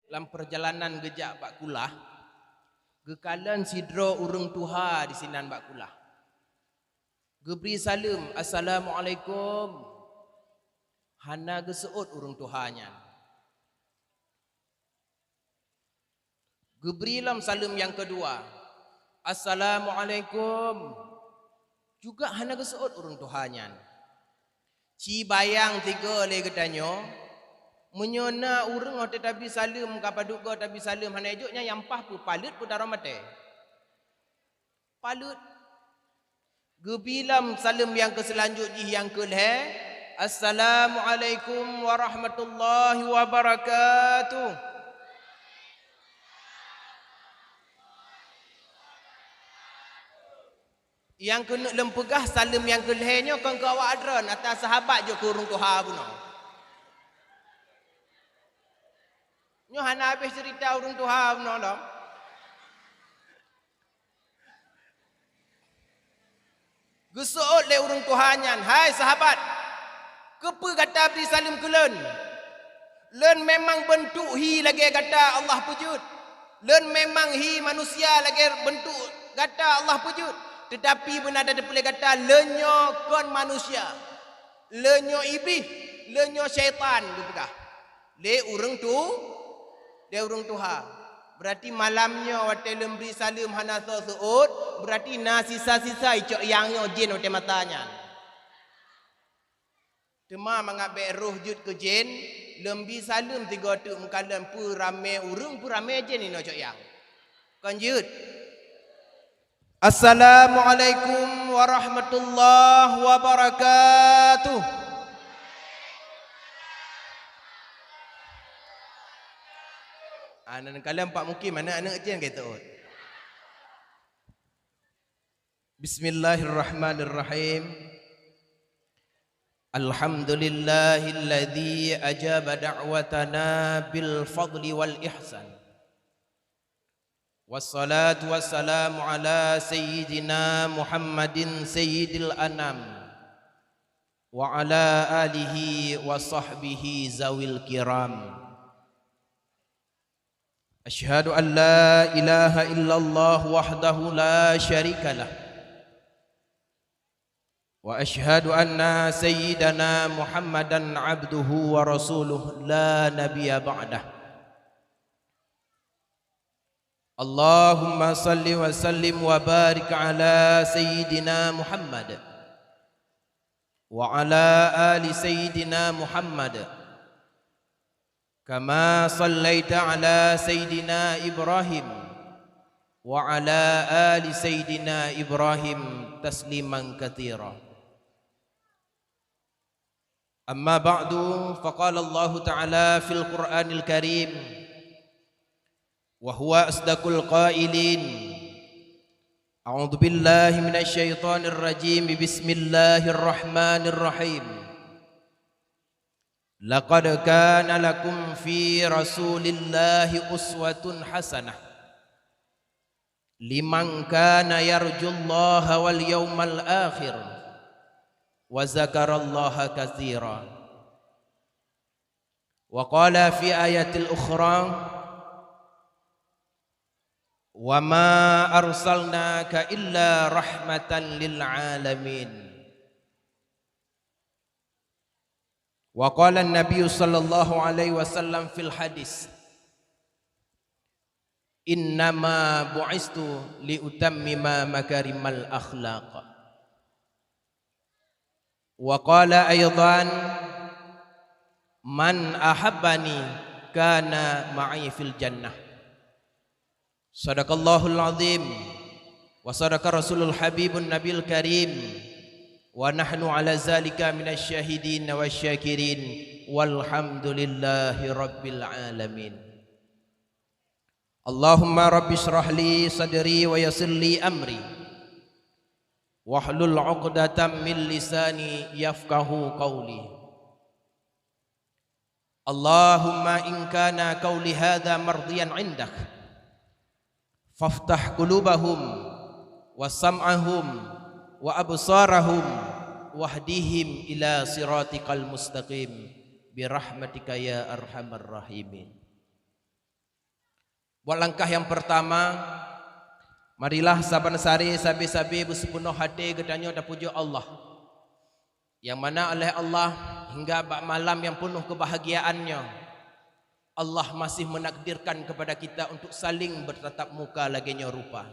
dalam perjalanan gejak bak kulah, gekalan sidro urang tuha di sinan bak kulah. Geberi salam, Assalamualaikum. Hana geseut urang tuhanya. Geberilam salam yang kedua, Assalamualaikum. Juga hana geseut urang tuhanya. Ci bayang tiga le gedanyo, menyona urang tetapi salam kapaduk go tapi salam hana ejoknya yang pah pu palut pu daramate. Palut. Gebilam salam yang keselanjutnya yang kelhe, Assalamualaikum warahmatullahi wabarakatuh. Yang kena lempegah salam yang kelhenyo kan kawa adron atas sahabat je kurung tuha puno. Nyo hana habis cerita urung tuha puno lo. Gesuut le urung tuhanyan, hai sahabat. Kepa kata beri salam kelen. Len memang bentuk hi lagi kata Allah pujud. Len memang hi manusia lagi bentuk kata Allah pujud. Tetapi pun ada boleh kata lenyo kon manusia, lenyo iblis, lenyo syaitan dipegah. Le urang tuha. Berarti malamnya wate lemberi salam hana suut, berarti na sisa-sisa icok yangnya jin wate matanya. Tema mengabe roh jud ke jin, lembi salam tiga tu mengkalam pu rame urang pu rame jin ino cok yang. Kan jud. Assalamualaikum warahmatullahi wabarakatuh. Anak kalian pak mukim anak-anak je yang kata. Bismillahirrahmanirrahim. Alhamdulillahilladzi ajaba da'watana bil fadli wal ihsan. Wassalatu wassalamu ala sayyidina Muhammadin sayyidil anam wa ala alihi wa sahbihi zawil kiram. Ashhadu an la ilaha illallah wahdahu la syarika lah wa ashhadu anna sayyidana Muhammadan abduhu wa rasuluh la nabiyya ba'dah. Allahumma salli wa sallim wa barik ala Sayyidina Muhammad wa ala ali Sayyidina Muhammad kama sallaita ala Sayyidina Ibrahim wa ala ali Sayyidina Ibrahim tasliman katsira. Amma ba'du, faqala Allah Ta'ala fil Qur'anil Karim وهو أصدق القائلين أعوذ بالله من الشيطان الرجيم بسم الله الرحمن الرحيم لقد كان لكم في رسول الله أسوة حسنة لمن كان يرجو الله واليوم الآخر وذكر الله كثيرا. وقال في آية الأخرى وَمَا أَرْسَلْنَاكَ إِلَّا رَحْمَةً لِلْعَالَمِينَ. وقال النبي صلى الله عليه وسلم في الحديث إنما بعثت لأتمم مكارم الأخلاق. وقال أيضا من أحبني كان معي في الجنة. Sadaqallahul azim wa sadaqa rasulul habibun nabil karim wa nahnu ala zalika minasy syahidin wasyakirin walhamdulillahi rabbil alamin. Allahumma rabbi shrah li sadri wa yassir li amri wahlul 'uqdatam min lisani yafqahu qawli. Allahumma in kana qawli hadza mardiyan 'indak faftah qulubahum wa sam'ahum wa absarahum wahdihim ila siratikal mustaqim birahmatika ya arhamar rahimin. Buat langkah yang pertama, marilah saban sari sabi-sabi bersepenuh hati gedanya dan puja Allah, yang mana oleh Allah hingga malam yang penuh kebahagiaannya, Allah masih menakdirkan kepada kita untuk saling bertatap muka laginya rupa.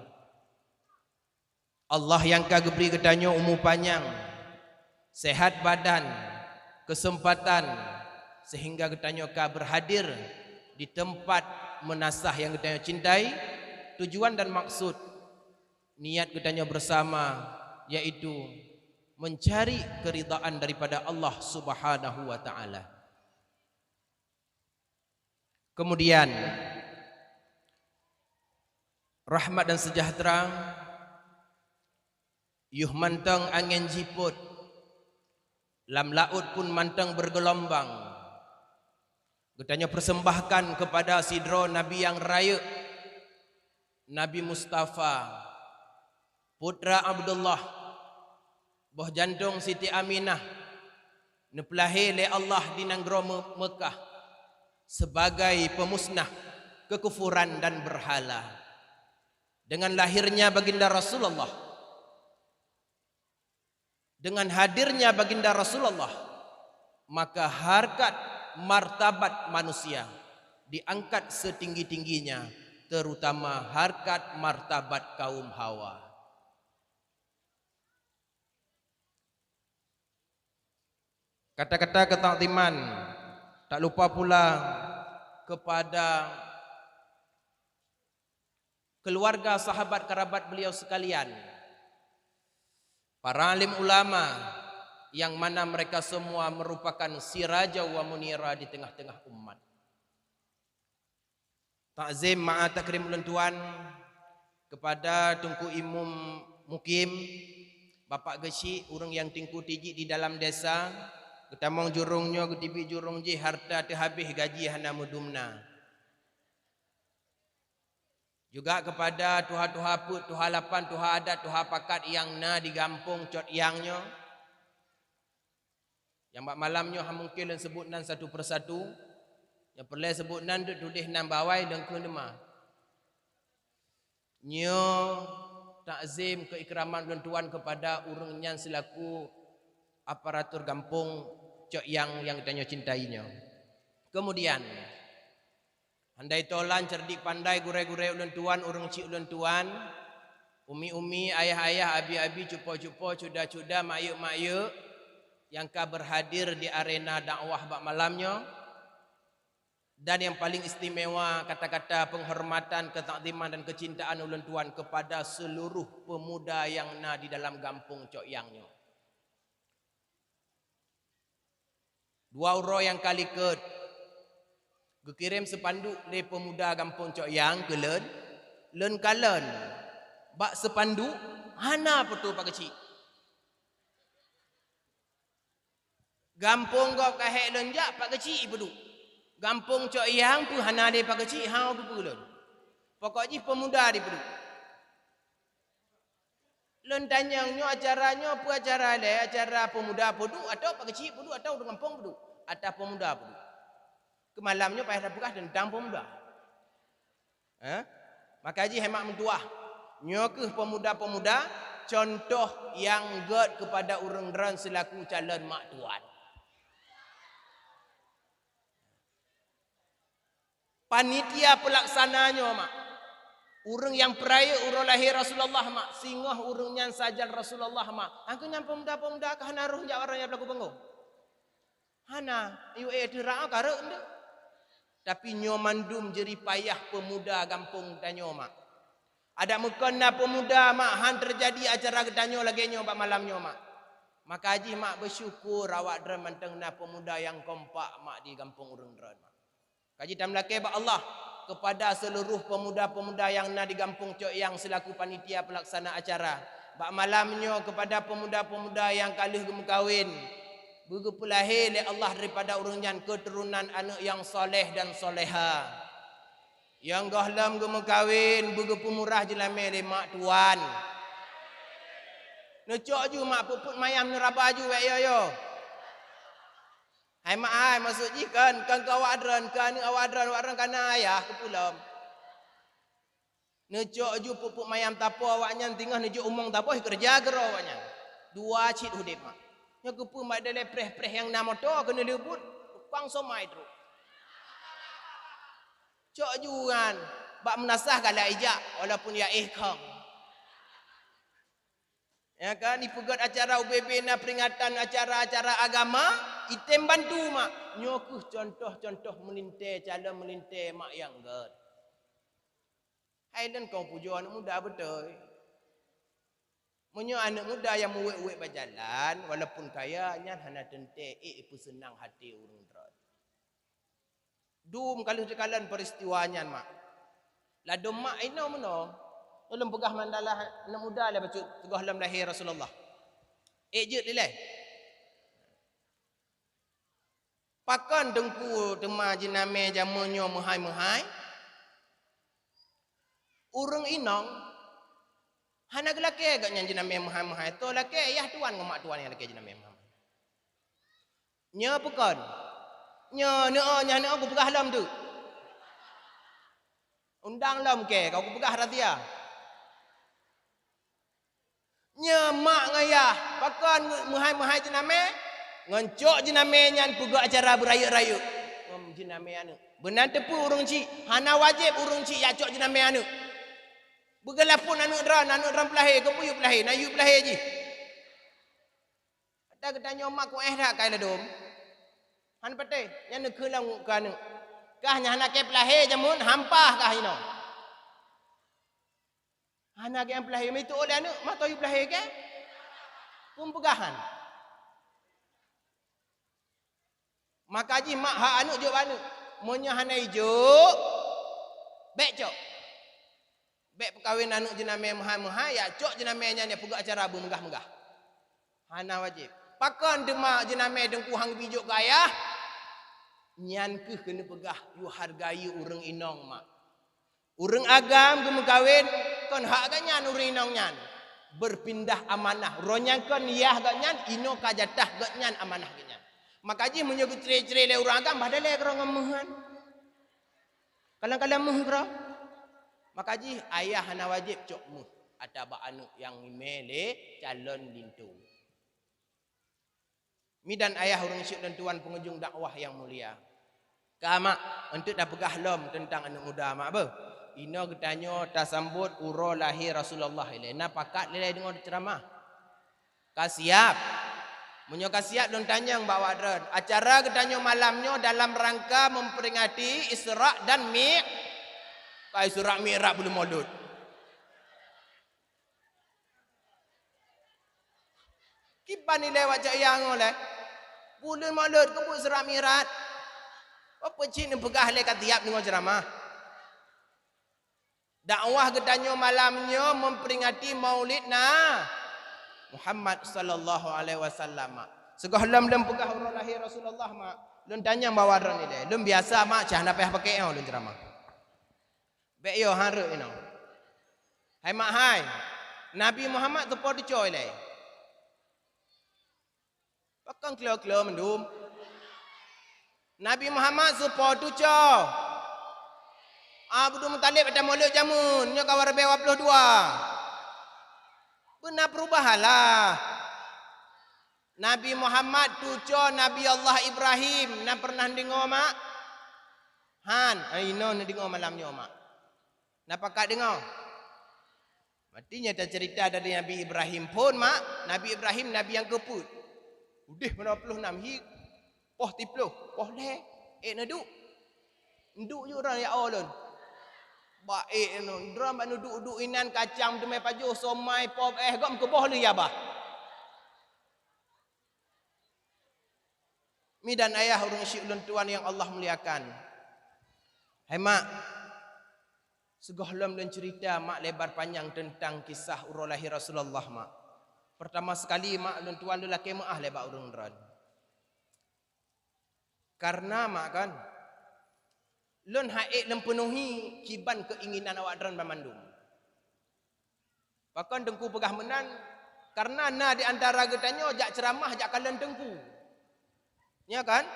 Allah yang kagak beri gedanya umur panjang, sehat badan, kesempatan, sehingga gedanya kagak berhadir di tempat menasah yang gedanya cintai. Tujuan dan maksud niat gedanya bersama yaitu mencari keridaan daripada Allah Subhanahu wa taala. Kemudian rahmat dan sejahtera yuh mantang angin jiput, lam laut pun mantang bergelombang. Gedanya persembahkan kepada sidro Nabi yang raya, Nabi Mustafa, putra Abdullah, boh jantung Siti Aminah, nepelahi le Allah di negeri Mekah sebagai pemusnah kekufuran dan berhala. Dengan lahirnya baginda Rasulullah, dengan hadirnya baginda Rasulullah, maka harkat martabat manusia diangkat setinggi-tingginya, terutama harkat martabat kaum Hawa. Kata-kata ketakziman tak lupa pula kepada keluarga, sahabat, kerabat beliau sekalian, para alim ulama yang mana mereka semua merupakan siraja wa munira di tengah-tengah umat. Takzim ma'a takrim lentuan kepada Tunku Imam Mukim, Bapak Gesi, orang yang tingku tiji di dalam desa, ketamong jurungnya ketibi jurung je harta terhabis gaji hana mudumna. Juga kepada tuha-tuha put, tuha lapan, tuha adat, tuha pakat yang na di gampung cot yangnya, yang bak malamnya mungkin dan sebut nan satu persatu, yang perlu sebut nan duk tulis nan bawai dan kenema. Nyo takzim keikraman dan tuan kepada orang yang selaku aparatur gampung cok yang tanya cintainya. Kemudian andai tolan cerdik pandai gure-gure ulen tuan, urang cik ulen tuan, umi-umi, ayah-ayah, abi-abi, cupo-cupo, cuda-cuda, mayuk-mayuk yang ka berhadir di arena dakwah bak malamnya. Dan yang paling istimewa kata-kata penghormatan, ketakziman dan kecintaan ulen tuan kepada seluruh pemuda yang na di dalam kampung Cok Yangnya. Dua uro yang kali ke gekirim sepanduk le pemuda kampung Cok Yang ke len kalen bak sepanduk hana petu pak kecil. Gampung kau kahek lenjak pak kecil pedu. Gampung Cok Yang pu hana de pak kecil hau tu pulun. Pokoknya pemuda di pedu. Len tanyangnya acaranya apa acara le? Acara pemuda pedu atau pak kecil pedu atau orang kampung pedu atau pemuda pedu. Kemalamnya payah buka tentang pemuda. Maka haji hemat mentuah. Nyokeh pemuda-pemuda contoh yang god kepada orang deran selaku calon mak tuan. Panitia pelaksananya mak. Orang yang peraya urang lahir Rasulullah mak. Singoh orang yang sajal Rasulullah mak. Angku yang pemuda-pemuda kah naruh jak orang yang berlaku panggung. Hana, iu dirau kare ende. Tapi nyomandum jeri payah pemuda kampung danyo mak. Ada mukena pemuda mak han terjadi acara gedanyo lagi nyo bak malamnyo mak. Maka haji mak bersyukur awak dran manteng na pemuda yang kompak mak di kampung urang dran mak. Kaji tam lake bak Allah kepada seluruh pemuda-pemuda yang na di kampung Cok Yang selaku panitia pelaksana acara. Bak malamnyo kepada pemuda-pemuda yang kalih gemukawin. Begitu lahir oleh Allah daripada urungan keturunan anak yang soleh dan soleha. Yang gahlam gemukawin begitu murah jelame le mak tuan. Necok ju mak puput mayam neraba ju wek yo. Hai mak ai masuk ji kan awak adran kan awak adran kana ayah ke pulam. Nejok ju pupuk mayam tapo awaknya tinggal nejok umong tapo kerja gero awaknya. Dua cit hudip mak. Nya kepu mak dele preh-preh yang nama to kena lebut pang somai teruk. Cok juan bak menasah kala ijak walaupun ya ikham. Ya kan dipegat acara UBB na peringatan acara-acara agama item bantu mak. Nyokuh contoh-contoh melinte calon melinte mak yang ged. Aidan kau pujo anak muda betul. Munyo anak muda yang muwek-wek berjalan walaupun kayanya hana tente ipu senang hati urang dron. Dum kalau sekalan peristiwanya mak. La dum mak ino meno. Dalam pegah mandalah anak muda lah baca tegah dalam lahir Rasulullah. Je dileh. Pakan dengku tema jename jamunyo muhai-muhai. Urang inong hana gelake agaknya jename muhai-muhai to lake ayah tuan ngomak tuan yang lake jename muhai. Nya pekan. Nya ne aku pegah lam tu. Undang lam ke kau pegah ratia. Nya mak ngayah pakan muhai-muhai jename ngoncok jename nyan pegak acara beraya-raya. Jename anu. Benar tepu urang cik, hana wajib urang cik ya cok jename anu. Begalapun anak dran pelahir ke puyu pelahir, nayu pelahir je. Ada ketanya mak ku dah kai ladom. Han pate, nya nak kelang kan. Kah nya anak ke pelahir jamun hampah kah ino. Anak yang pelahir itu oleh anak, mak tahu pelahir ke? Pun pegahan. Maka ji mak hak anak jawab anak. Monya hana ijo. Bek cok. Bek perkahwin anak jename muhai-muhai ya cok jename nya pegak acara megah-megah. Hana wajib. Pakan demak jename dengku hang bijuk gayah. Nyan ke kena pegah yu hargai urang inong mak. Urang agam ke megawin kon hak ganyan urang inong nyan. Berpindah amanah. Ronyang kon yah ganyan ino kajatah ganyan amanah ganyan. Maka ji menyogut cere-cere le urang agam badale kro ngemuhan. Kalang-kalang muh kro. Maka ji ayah hana wajib cok muh ada ba anu yang mele calon lintu. Mi dan ayah urang syuk dan tuan pengunjung dakwah yang mulia. Kama untuk dah pegah lom tentang anak muda mak apa? Ino getanyo tasambut uro lahir Rasulullah ilena pakat lelai dengar ceramah. Kasiap. Munyo kasiap don tanyang bawa dron. Acara getanyo malamnya dalam rangka memperingati Isra dan Mi'raj. Kai Isra Mi'raj belum maulud. Kipan ni lewat cak yang oleh. Bulan maulud ke bu Isra Mi'raj. Apa cik ni pegah le kat tiap dengar ceramah. Dakwah getanyo malamnya memperingati Maulid Muhammad sallallahu alaihi wasallam. Segah lam pegah urang lahir Rasulullah mak. Lun tanya bawa dron ni le. Lun biasa mak cah napeh pakai lun ceramah. Bek yo haruk ino. Hai mak hai. Nabi Muhammad tu podi coy le. Pakang kelo-kelo mendum. Nabi Muhammad supo tu coy. Abdul Muttalib ada maulid jamun. Nya kawar bewa 22. Benar perubahan lah. Nabi Muhammad tu coy Nabi Allah Ibrahim. Nak pernah dengar mak? Han. Ino nak dengar malamnya mak. Napakat dengar? Matinya tak cerita dari Nabi Ibrahim pun mak. Nabi Ibrahim Nabi yang keput. Udih mana 26 hik. Poh tiploh. Poh leh. Naduk. Nduk je orang ya Allah. Baik no. Drum bak duduk-duduk inan kacang demai pajuh somai pop gom ke boh li ya bah. Mi dan ayah urang syik ulun tuan yang Allah muliakan. Hai mak. Segahlam dan cerita mak lebar panjang tentang kisah urang lahir Rasulullah mak. Pertama sekali mak ulun tuan lelaki maah lebar urang dran. Karena mak kan lun haik lem penuhi kiban keinginan awak dran bamandum. Bahkan dengku pegah menan karena na di antara getanyo jak ceramah jak kalan dengku. Ya kan?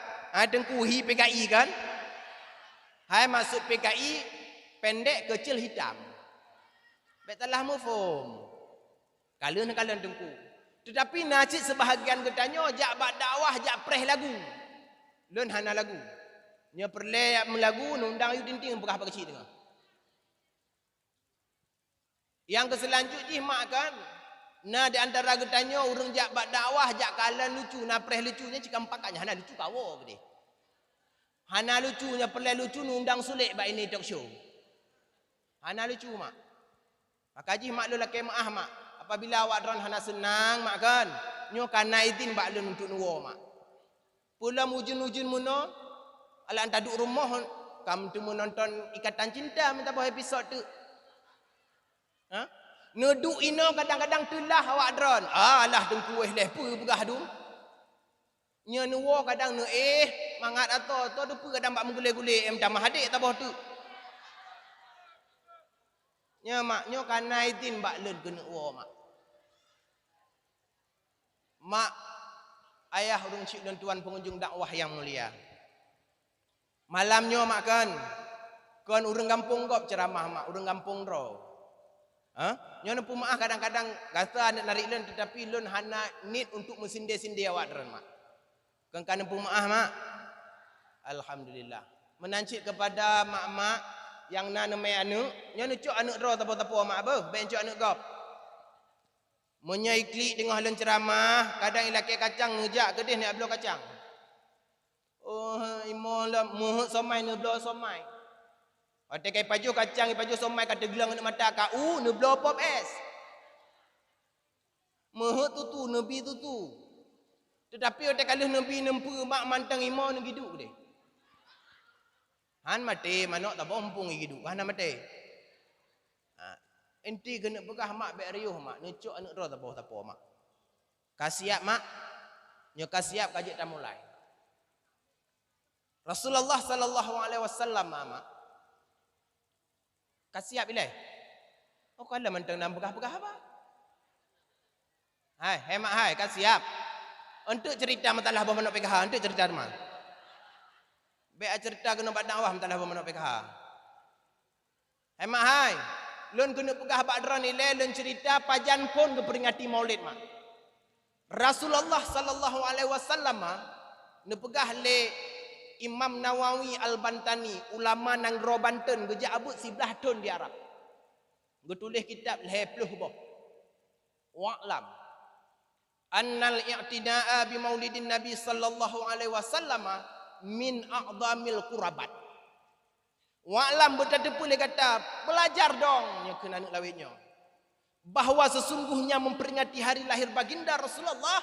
Dengku hi PKI kan? Hai masuk PKI pendek kecil hitam. Betalah mufum. Kalian tengku. Tetapi najis sebahagian getanya jak bak dakwah jak preh lagu. Lun hana lagu. Nya perle melagu nundang yu tinting bekah kecil tengah. Yang keselanjutnya mak kan. Nah di antara getanya urang jak bak dakwah jak kalan lucu na preh lucunya cikam pakanya hana lucu kawo gede. Hana lucunya perle lucu nundang sulik bak ini talk show. Hana lucu mak. Maka ji mak lu laki maah mak. Apabila awak dron hana senang mak kan. Nyo kana izin bak lu untuk nuwo mak. Pula mujun-mujun muno ala anta duk rumah kamu tu menonton Ikatan Cinta minta buat episod tu. Ha? Neduk ino kadang-kadang telah awak dron. Alah tengku leh pu begah du. Nya nuwo kadang nu mangat ato tu depu kadang bak menggule-gule minta mahadik tabah tu. Nya mak nyo kana izin bak len kena wo mak. Mak ayah urang cik dan tuan pengunjung dakwah yang mulia. Malamnya mak kan urang kampung gop ceramah mak, urang kampung ro. Ha? Nyo nempu maah kadang-kadang kata nak narik lun tetapi lun hana need untuk mesinde-sinde awak dron mak. Kan nempu maah mak. Alhamdulillah. Menancit kepada mak-mak yang na nemai anu, nyo cok anu ro tapo-tapo mak apa? Ben cok anu gop. Menyai klik tengah lun ceramah, kadang ilaki kacang ngejak kedih ni ablo kacang. Oh, imolah muhut somai ne blo somai. Ate kai paju kacang paju somai kata gelang nak mata kau ne blo pop es. Muhut tutu nabi tutu. Tetapi ate kalau nabi nempu mak mantang imo ne giduk deh. Han mate manok tak bompung giduk. Han mate. Enti kena begah mak bek riuh mak necok anak ro tapo mak. Kasiap mak. Nyo kasiap kajik ta mulai. Rasulullah sallallahu alaihi wasallam mak. Kasiap bila? Oh kala mentang nam begah-begah apa? Hai mak hai kasiap. Untuk cerita matalah apa menok PKH, untuk cerita mak. Bek cerita kena bak dakwah matalah apa menok PKH. Hai mak hai. Lun kena pegah bak dran ni lun cerita pajan pun keperingati Maulid mak. Rasulullah sallallahu alaihi wasallam ne pegah le Imam Nawawi Al-Bantani ulama nang ro Banten geja abut 11 tahun di Arab. Getulis kitab lehpluh boh. Wa'lam annal i'tida'a bi maulidin Nabi sallallahu alaihi wasallam min a'dhamil qurabat. Wa'lam bertadepul dia kata, belajar dong nya kena anak lawitnya. Bahawa sesungguhnya memperingati hari lahir baginda Rasulullah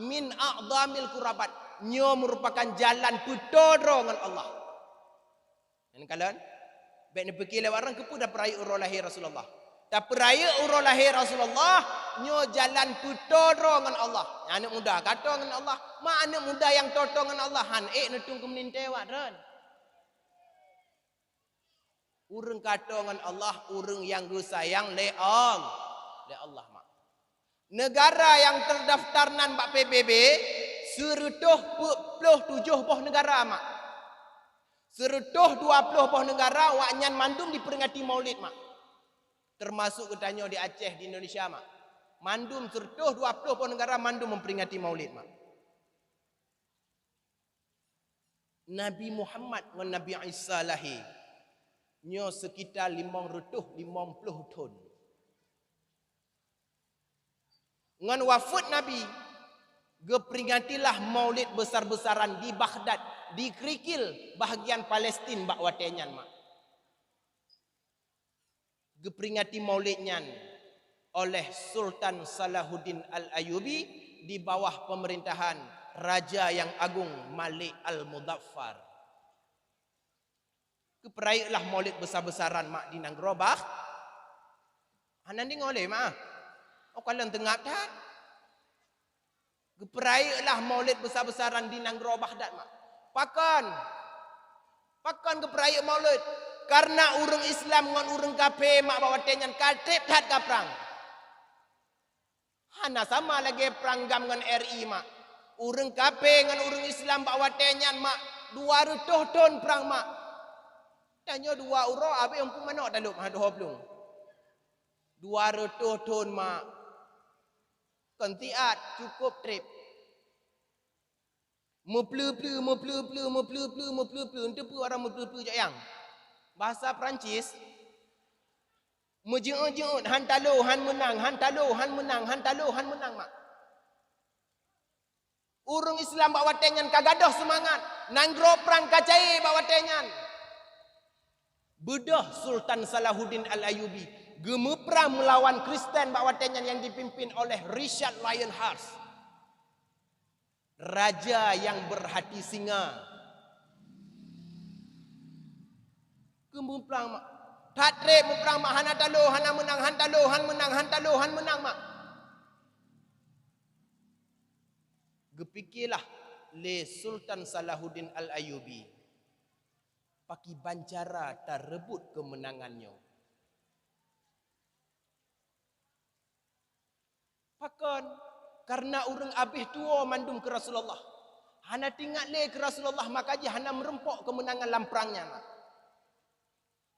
min a'dhamil qurabat. Nya merupakan jalan putodro dengan Allah. Dan kalian baik ni pergi lewat orang kepu dah peraya urang lahir Rasulullah. Dah peraya urang lahir Rasulullah, nya jalan putodro dengan Allah. Anak muda kata dengan Allah, mak anak muda yang toto dengan Allah han netung ke menintewak dan. Urang kata dengan Allah, urang yang sayang le Allah mak. Negara yang terdaftar nan bak PBB 127 boh negara mak. 120 boh negara wak nyan mandum diperingati Maulid mak. Termasuk katanya di Aceh di Indonesia mak. Mandum 120 boh negara mandum memperingati Maulid mak. Nabi Muhammad dengan Nabi Isa lahir nyo sekitar 550 tahun. Ngan wafat Nabi geperingatilah Maulid besar-besaran di Baghdad, di Krikil bahagian Palestin bak watenyan mak. Geperingati Maulidnya oleh Sultan Salahuddin Al-Ayyubi di bawah pemerintahan Raja yang Agung Malik Al-Mudaffar. Keperayaklah Maulid besar-besaran mak di Nangrobah. Hanan di ngoleh mak. Oh kalian tengap tak? Keperayaklah Maulid besar-besaran di Nangrobah dak mak. Pakan keperayak Maulid karena urang Islam ngan urang kafir mak bawa tenyan katip tak kaprang. Hana sama lagi perang gam dengan RI mak. Urang kafir ngan urang Islam bawa tenyan mak 200 tahun perang mak. Tanya 2 euro apa yang pun mana tak luk 20. 2 200 ton mak. Kentiat cukup trip. Mepleu-pleu. Ente pu orang mepleu-pleu je yang. Bahasa Perancis. Mejeut-jeut han talo han menang, han talo han menang, han talo han menang mak. Urung Islam bak watenyan kagadoh semangat. Nanggro perang kacai bak watenyan. Bedah Sultan Salahuddin Al-Ayyubi. Gemeperang melawan Kristen bak watenyan yang dipimpin oleh Richard Lionheart. Raja yang berhati singa. Gemeperang mak. Tatrip meperang mak. Hana talo, hana menang, han talo, han menang, han talo, han menang mak. Gepikirlah le Sultan Salahuddin Al-Ayyubi. Paki bancara tak rebut kemenangannya. Pakon karena urang habis tua mandum ke Rasulullah. Hana tinggal le ke Rasulullah maka je hana merempok kemenangan dalam perangnya.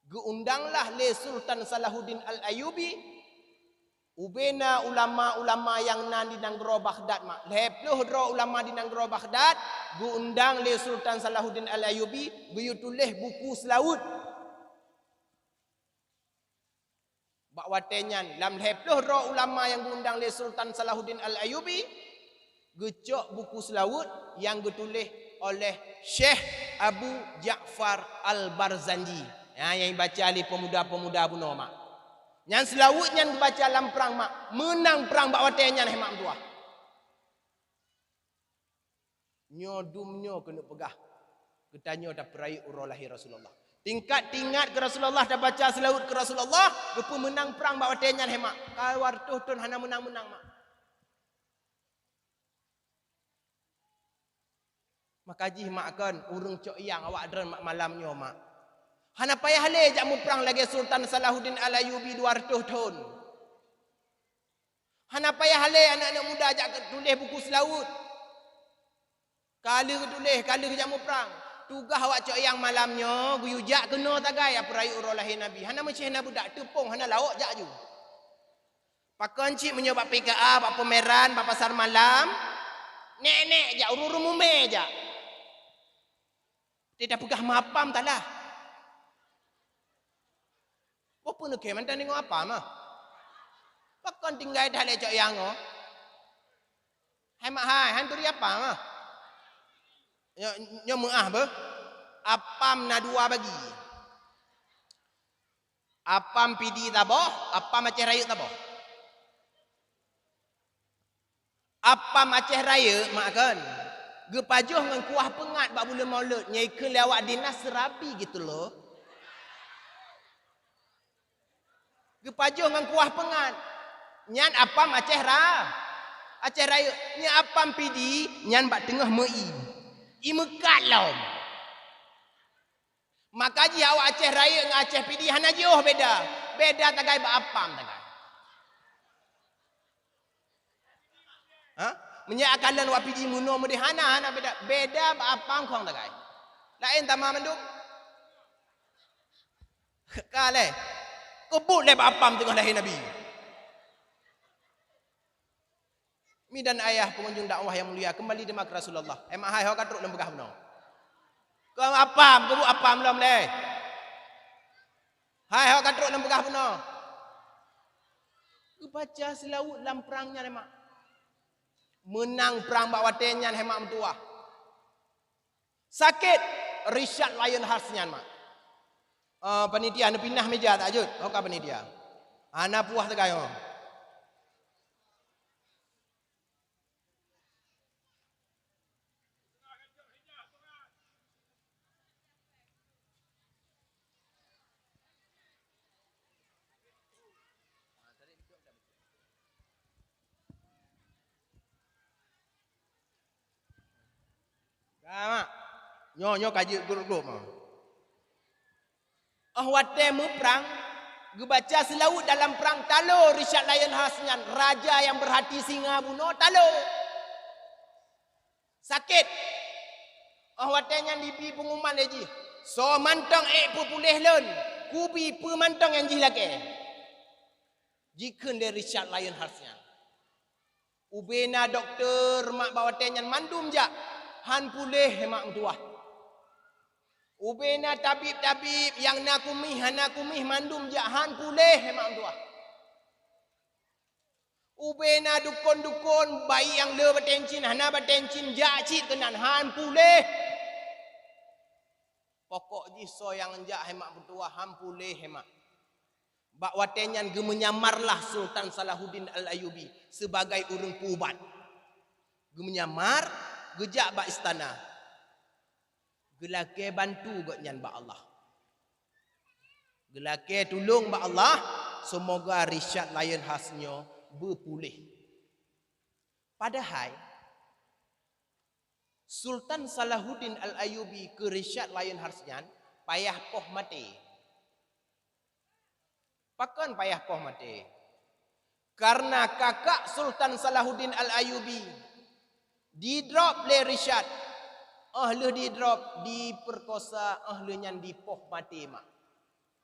Geundanglah le Sultan Salahuddin Al-Ayyubi. Ubena ulama-ulama yang nan di Nanggro Baghdad mak. Lepluh dro ulama di Nanggro Baghdad. Gu undang le Sultan Salahuddin Al-Ayyubi. Gu tulis buku selaut. Bak watenyan. Lam lepluh dro ulama yang gu undang le Sultan Salahuddin Al-Ayyubi. Gu cok buku selaut yang gu tulis oleh Syekh Abu Ja'far Al-Barzanji. Yang baca li pemuda-pemuda buno mak. Yang selawutnya baca dalam perang mak. Menang perang bak watenya hemat tua. Nyodumnya kena pegah. Ketanya dah perai urolahi Rasulullah. Tingkat-tingkat ke Rasulullah dah baca selawut ke Rasulullah. Lepas menang perang bak watenya hemat. Kawar tuh hana menang-menang mak. Maka jih mak kan urung cok yang awak dran mak malamnya mak. Hana payah le jak mu perang lagi Sultan Salahuddin Al-Ayyubi 200 tahun. Hana payah le anak-anak muda jak tulis buku selaut. Kala tulis, kala jak mu perang. Tugas awak cok yang malamnya guyu jak kena tagai apa rai urolahi Nabi. Hana macam hana budak tepung hana lawak jak ju. Pakon cik menyobak PKA, bak pameran, bak pasar malam. Nek-nek jak urung mume jak. Dia dah pegah mapam tak lah. Apa nak keman tak tengok apa mah? Pakon tinggal dah lecok yang oh. Hai mak hai, hanturi apa mah? Nyo muah be. Apam na dua bagi. Apam pidi taboh, apam Aceh Raya taboh. Apam Aceh Raya mak kan. Gepajuh ngan kuah pengat bak bulan Maulud, nyai ke lewat dinas Serabi gitu loh. Gepajuh ngan kuah pengat. Nyan apam Aceh Raya. Nyan apam pidi. Nyan bak tengah mei. I mekat lom. Maka ji awak Aceh Raya dengan Aceh pidi. Hana jauh beda. Beda tagai bak apam tagai. Ha? Menyak akalan wak pidi muno mudi hana beda. Beda bak apam kong tagai. Lain tamah menduk. Kale. Kebut lep apam tengah lahir Nabi. Mi dan ayah pengunjung dakwah yang mulia kembali di mak Rasulullah. Emak hai hok katruk lembegah beno. Kau apam, kebut apam lom le. Hai hok katruk lembegah beno. Ku baca selawut dalam perangnya lemak. Menang perang bak watenya hemak mentua. Sakit Richard Lionheart nyan mak. Panitia anda pindah meja tak ajut. Okey panitia. Ana puah tegayo. Mak. Nyo kaji grup-grup mah. Wate mu perang, gebaca selawut dalam perang talo Richard Lionheart nyan, raja yang berhati singa buno talo. Sakit. Wate nyan dipi pengumuman leji. So mantang pulih lon. Kubi pe mantang yang jih lagi. Jika le Richard Lionheartsnya. Ubena doktor mak bawatenyan mandum jak. Han pulih mak mentuah. Ubena tabib-tabib yang nakumih mandum jak. Han pulih mak mentuah. Ubena dukun-dukun bayi yang le batencin, hana batencin jak cik tenan. Han pulih. Pokok jiso yang jak hemak mentuah. Han pulih hemak. Bak watenyan ge menyamarlah Sultan Salahuddin Al-Ayyubi sebagai urang pubat. Ge menyamar, gejak bak istana. Gelake bantu gak nyan bak Allah. Gelake tolong bak Allah, semoga Richard Lionheartsnya berpulih. Padahal Sultan Salahuddin Al-Ayyubi ke Richard Lionheartsnya payah poh mati. Pakan payah poh mati. Karena kakak Sultan Salahuddin Al-Ayyubi di-drop le Richard. Ahli di-drop, diperkosa, ahli nyan dipoh mati mak.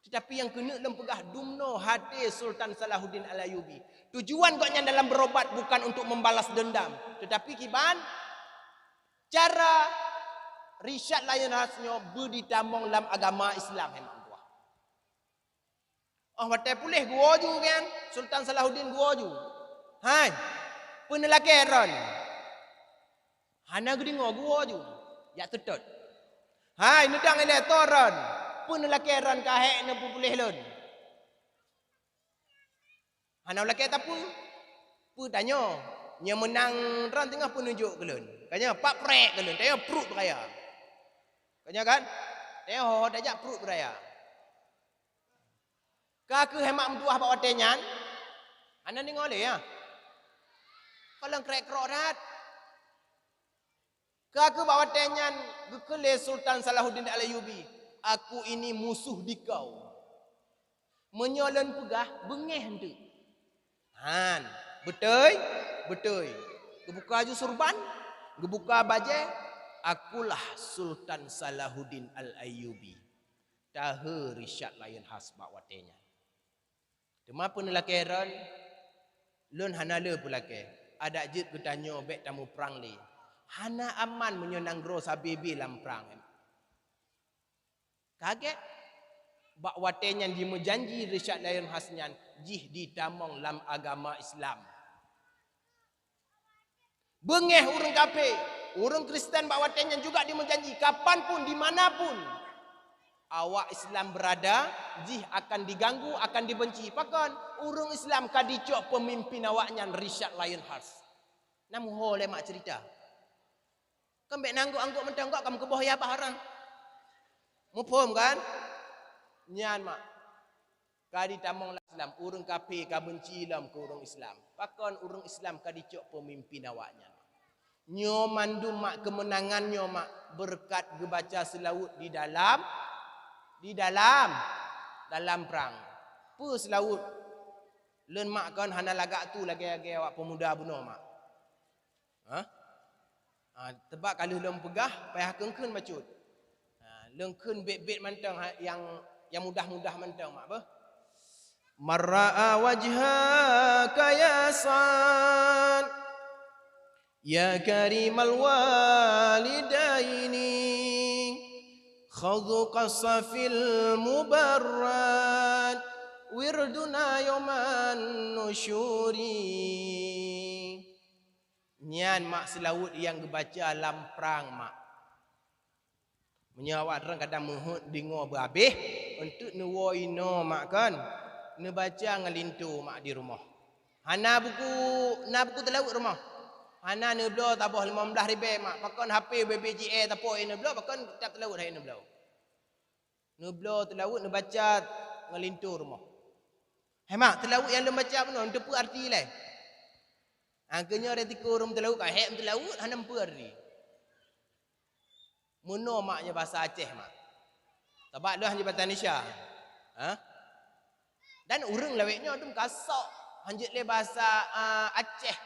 Tetapi yang kena lempegah dumno hati Sultan Salahuddin Al-Ayyubi. Tujuan koknya dalam berobat bukan untuk membalas dendam. Tetapi kiban cara Richard Lionheartsnya berditamong dalam agama Islam memang. Oh, mata pulih gua ju kan. Sultan Salahuddin gua ju. Hai. Penelakeran. Hana gedingo gua ju. Ya tetut. Hai, nedang ele toran. Penelakeran kahek ne pulih lun. Hana lake tapu. Pu tanyo. Nya menang ran tengah penunjuk ke lun. Kanya pak prek ke lun. Tanya prut beraya. Kanya kan? Tanya ho dajak prut beraya. Kaki hemat mentuah bawa tenyan. Anda ni ngoleh ya. Kalau krek krorat. Kaki bawa tenyan. Gekele Sultan Salahuddin Al-Ayyubi. Aku ini musuh di kau. Menyolan pegah. Bengeh hendak. Han. Betul. Betul. Gebuka ju surban. Gebuka bajai. Akulah Sultan Salahuddin Al-Ayyubi. Tahu Richard Lionhearts bawa tenyan. Dema penelakeran lun hana le pulake. Ada jit bertanya bek tamu perang li. Hana aman menyonang gro sabibi lam perang. Kaget. Bak watenyan di menjanji Richard Lionhearts nyan jih ditamong lam agama Islam. Bengeh urang kafir, urang Kristen bak watenyan juga di menjanji kapanpun dimanapun awak Islam berada, jih akan diganggu, akan dibenci. Pakan urung Islam kadicok pemimpin awaknya Richard Lionhearts. Namu ho le mak cerita. Kembek nangguk-angguk mentang kamu ke bawah ya paharang. Mufhum kan? Nyan mak. Kadi tamong Islam, urung kafir ka benci lam ke urung Islam. Pakan urung Islam kadicok pemimpin awaknya. Nyo mandum mak kemenangannya mak berkat gebaca selawut di dalam perang. Pu selaut. Len mak kan hana lagak tu lagi awak pemuda bunuh mak. Tebak kalau lem pegah payah kengkeun macut. Lengkeun bet-bet mantang yang mudah-mudah mantang mak apa? Marra'a wajhaka ya san ya karimal walidaini khadhu qasafil mubarrad wirduna yawman nusyuri. Nyan mak selawut yang dibaca dalam perang mak. Menyawat orang kadang menghut dengar berhabis untuk nuwaino mak kan. Nebaca ngalintu mak di rumah. Hana buku telawut rumah. Hana neblo tabah 15,000 mak. Pakon HP BBGA tapo neblo pakon tak telawut hai neblo. Neblo telawut nebaca ngalintu rumah. Hai mak telawut yang lembaca benar untuk apa arti lai? Angkanya retiko rum telawut ka hek telawut hana apa arti. Muno maknya bahasa Aceh mak. Tabak dah Jabatan Malaysia. Dan urang laweknya tu kasok hanjit le bahasa Aceh.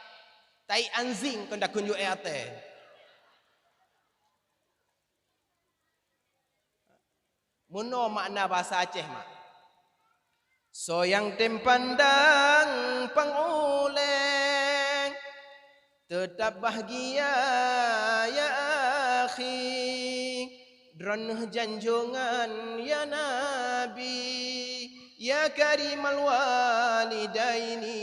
Tai anzing kon dak kunjuk ate. Muno makna bahasa Aceh mak. Soyang tem pandang panguleng, tetap bahagia ya akhi. Dronah janjungan ya Nabi, ya karimal walidaini,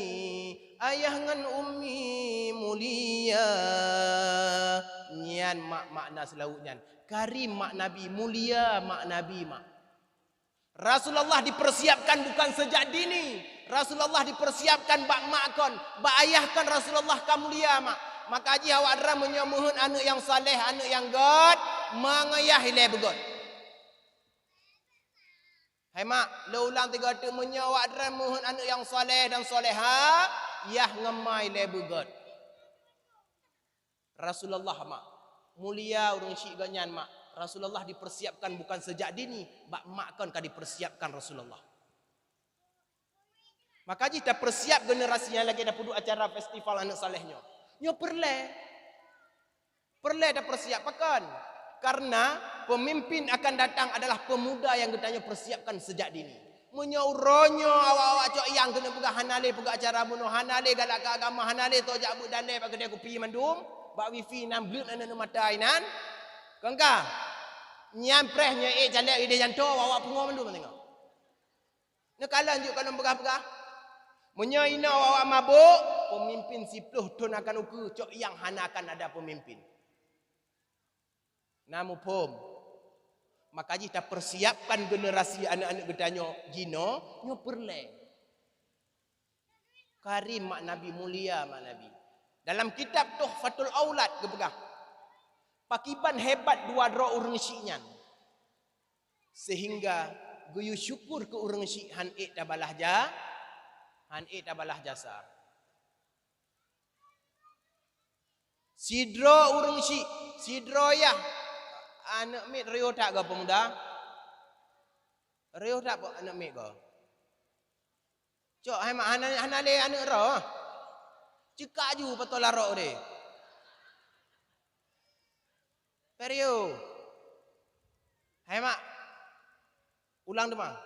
ayah ngan ummi mulia. Nyan makna selautnya. Karim mak Nabi, mulia mak Nabi mak. Rasulullah dipersiapkan bukan sejak dini. Rasulullah dipersiapkan bak makon, bak ayahkan Rasulullah kamulia mak. Maka haji awak dera menyomuhun anak yang saleh, anak yang god, mengayah hilai begot. Hai mak, lo ulang tiga tu menyawak dera mohon anak yang saleh dan soleha, yah ngemai le begot. Rasulullah mak, mulia urang syik ganyan mak. Rasulullah dipersiapkan bukan sejak dini, bak mak kan dipersiapkan Rasulullah. Maka kita persiap generasinya lagi dah puduk acara festival anak salehnya. Nyo perle dah persiapkan. Karena pemimpin akan datang adalah pemuda yang kita persiapkan sejak dini. Menyauronyo awak-awak cok yang kena pegah hanale pegah acara bunuh hanale galak ke agama hanale tojak abuk dalai bagi dia kopi mandum, bak wifi nam blut anak matainan. Kangka nyamprehnya jalak ide janto awak pengo mandum tengok. Nak kalan juk kalau pegah-pegah. Menyaina awak mabuk, pemimpin 10 ton akan ukur cok yang hana akan ada pemimpin. Namu pom. Maka kita persiapkan generasi anak-anak gedanyo jino nyo perle. Karim mak Nabi, mulia mak Nabi. Dalam kitab Tuhfatul Aulad gebegah. Pakiban hebat dua dro urang syiknyan. Sehingga guyu syukur ke urang syik han ik tabalah ja. Han ik tabalah jasa. Sidro urang syik, sidro yah anak mit rio tak ke pemuda? Rio tak anak mit ke? Cok hai mak hanale anak ro. Cekak ju patol larok de. Perio. Hai mak. Ulang tu mak.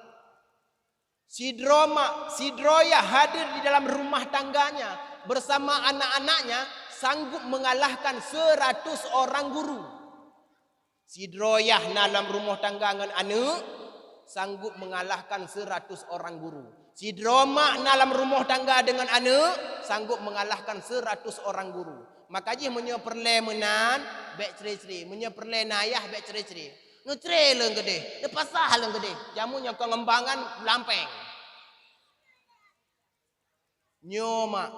Sidro mak, sidro ya hadir di dalam rumah tangganya bersama anak-anaknya sanggup mengalahkan 100 orang guru. Sidroyah dalam rumah tangga dengan anak sanggup mengalahkan 100 orang guru. Sidromak dalam rumah tangga dengan anak sanggup mengalahkan 100 orang guru. Maka je menyo perle menan bek ceri-ceri, menyo perle nayah bek ceri-ceri. Nu ceri leng gede, nu pasah leng gede. Jamunya pengembangan lampeng. Nyo mak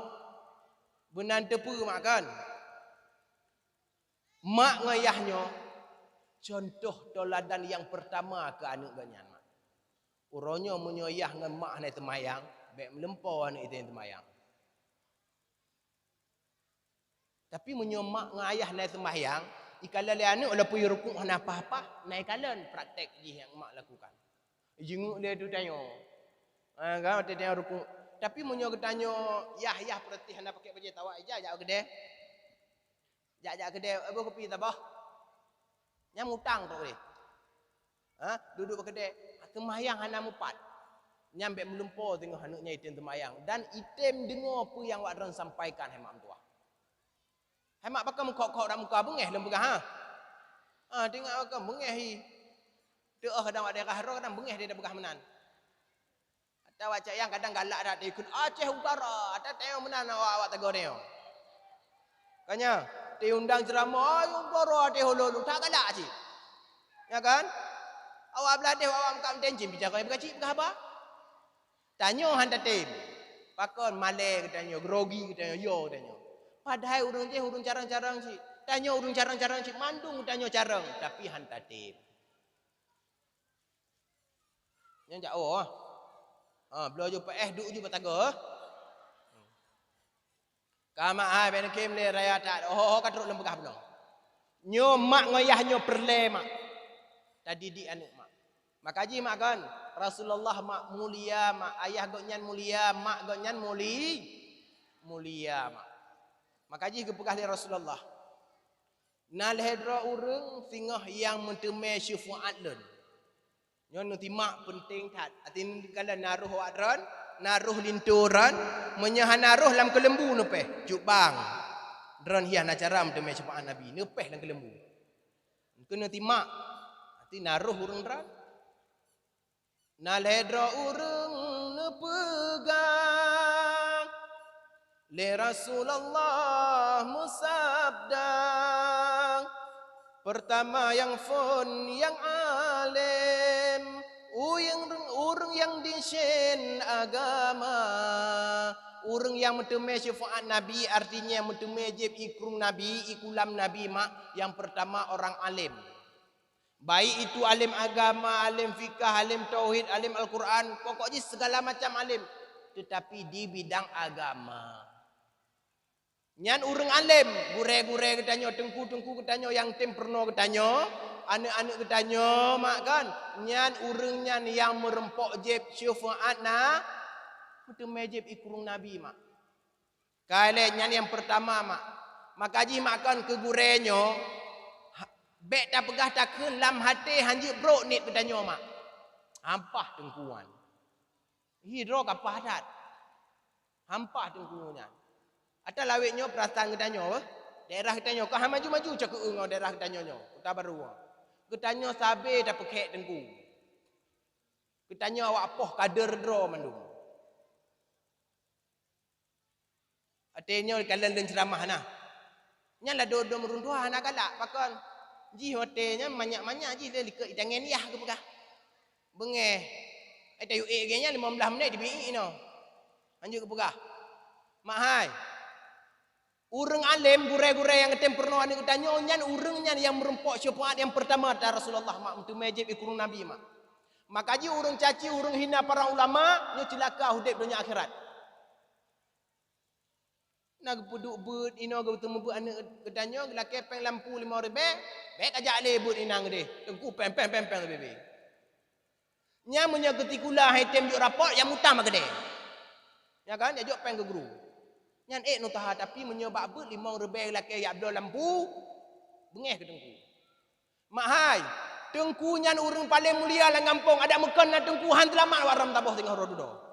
benan tepu mak kan. Mak ngayahnyo contoh toladan yang pertama ke anak ganyan mak. Uronyo menyoyah ngan mak nai temayang, bek melempau anak itu yang temayang. Tapi menyomak ngayah nai temayang, ikala le anak la puy rukuk hana apa-apa, nai kalan praktek je yang mak lakukan. Jenguk dia tu tanya. Kan dia tanya rukuk. Tapi menyo getanyo yah perhati hana pakai baju tawak ija jak gede. Jak gede abo kopi tabah. Nyam utang tu boleh. Duduk berkedai. Temayang hana mupat. Nyam bek melempau tengok hanuknya item temayang. Dan item dengar apa yang wak dran sampaikan hemak tua. Hemak pakai muka-muka dak muka bengeh lem begah tengok pakai bengeh hi. Teuh kadang wak daerah ro kadang bengeh dia dak begah menan. Atau wak yang kadang galak dak ikut Aceh Utara. Ada tengok menan awak tegur dia. Kanya diundang ceramah ayo boro ade hololu tak galak cik. Ya kan? Awak beladeh awak muka mentenjim bicara berkacik berapa? Tanya handa tim. Pakon male katanya, grogi katanya, yo katanya. Padahal urang je urang carang-carang cik. Tanya urang carang-carang cik mandung tanya carang tapi handa tim. Yang jak oh. Belajar PH duk ju bataga. Kama ben kem le raya tak katruk lem begah beno. Nyo mak ngayah nyo perle mak. Tadi di anu mak. Maka ji mak kan Rasulullah mak mulia mak ayah gonyan mulia mak gonyan mulia mak. Maka ji kepegah li Rasulullah. Nal hedra urang singah yang menteme syafaat lun. Nyo nu timak penting tat. Atin kala naruh wak dron, naruh linturan, menyahan naruh lam kelembu nu peh. Cubang. Dron hian acara mteme syafa'at Nabi. Nu peh lam kelembu. Kena timak. Ati naruh urang dron. Naledra urang nu pegang. Le Rasulullah musabda. Pertama yang fon yang alim, urang yang disen agama, urang yang menteme syafaat Nabi, artinya menteme jeb ikrung Nabi, ikulam Nabi mak. Yang pertama orang alim. Baik itu alim agama, alim fikah, alim tauhid, alim Al-Quran, pokoknya segala macam alim. Tetapi di bidang agama. Nyan urang alim, gure-gure ketanyo, tengku-tengku ketanyo, yang temperno ketanyo, anak-anak ketanyo, mak kan. Nyan urang nyan yang merempok jeb syafaat na, menteme jeb ikrung Nabi mak. Kale nyan yang pertama mak. Makaji mak kan ke gurenyo, bek tak pegah takun lam hati hanjik brok nit ketanyo mak. Hampah tengkuan. Hidro kapah dat. Hampah tengkuan. Ada lawiknya perasaan ketanyo, daerah ketanyo, kau maju-maju cak ngau daerah ketanyo nyo, kita baru. Ketanyo sabe dah pekek tengku. Ketanyo awak poh kader dro mandum. Artinya kalian dan ceramah nah. Nyala do meruntuh anak galak pakon. Ji hotelnya banyak-banyak ji dia likat jangan yah ke pegah. Bengeh. Tayu genya 15 menit dibi no. Anjuk ke pegah. Mak hai. Urang alim gure-gure yang temperno ane ketanyo nyan urang nyan yang merempok syafaat yang pertama dari Rasulullah mak untuk majib ikrung Nabi mak. Makaji urang caci urang hina para ulama nyo celaka hidup dunia akhirat. Nak puduk but ino go temu but ane ketanyo laki peng lampu 5 ribu baik ajak le but inang de. Tengku pem bebe. Nya munya ketikula item juk raport yang mutam gede. Ya kan dia juk peng ke guru. Nyan nu taha tapi menyoba but 5 ribu laki ya abdul lampu bengeh ke tengku. Mak hai, tengku nyan urang paling mulia lang kampung ada mekan na tengku han selamat waram taboh tengah rodo.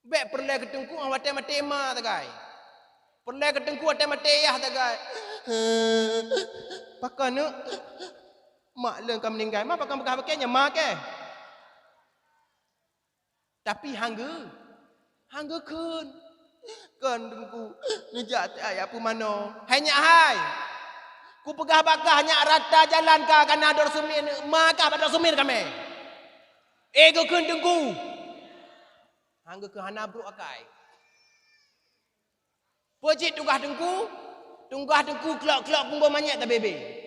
Bek perle ke tengku awak tema tagai. Perle ke tengku tema teyah tagai. Pakan nu mak leung kam meninggal, mak pakan bekah pakainya mak ke. Tapi hangga kun. Kan dengku nejat ay apa mano. Hanya hai. Ku pegah bakah hanya rata jalan ka kana dor sumin maka pada sumin kami. Ego kun dengku. Hangga ke hana bro akai. Pojit tunggah dengku kelak punggo manyak ta bebe.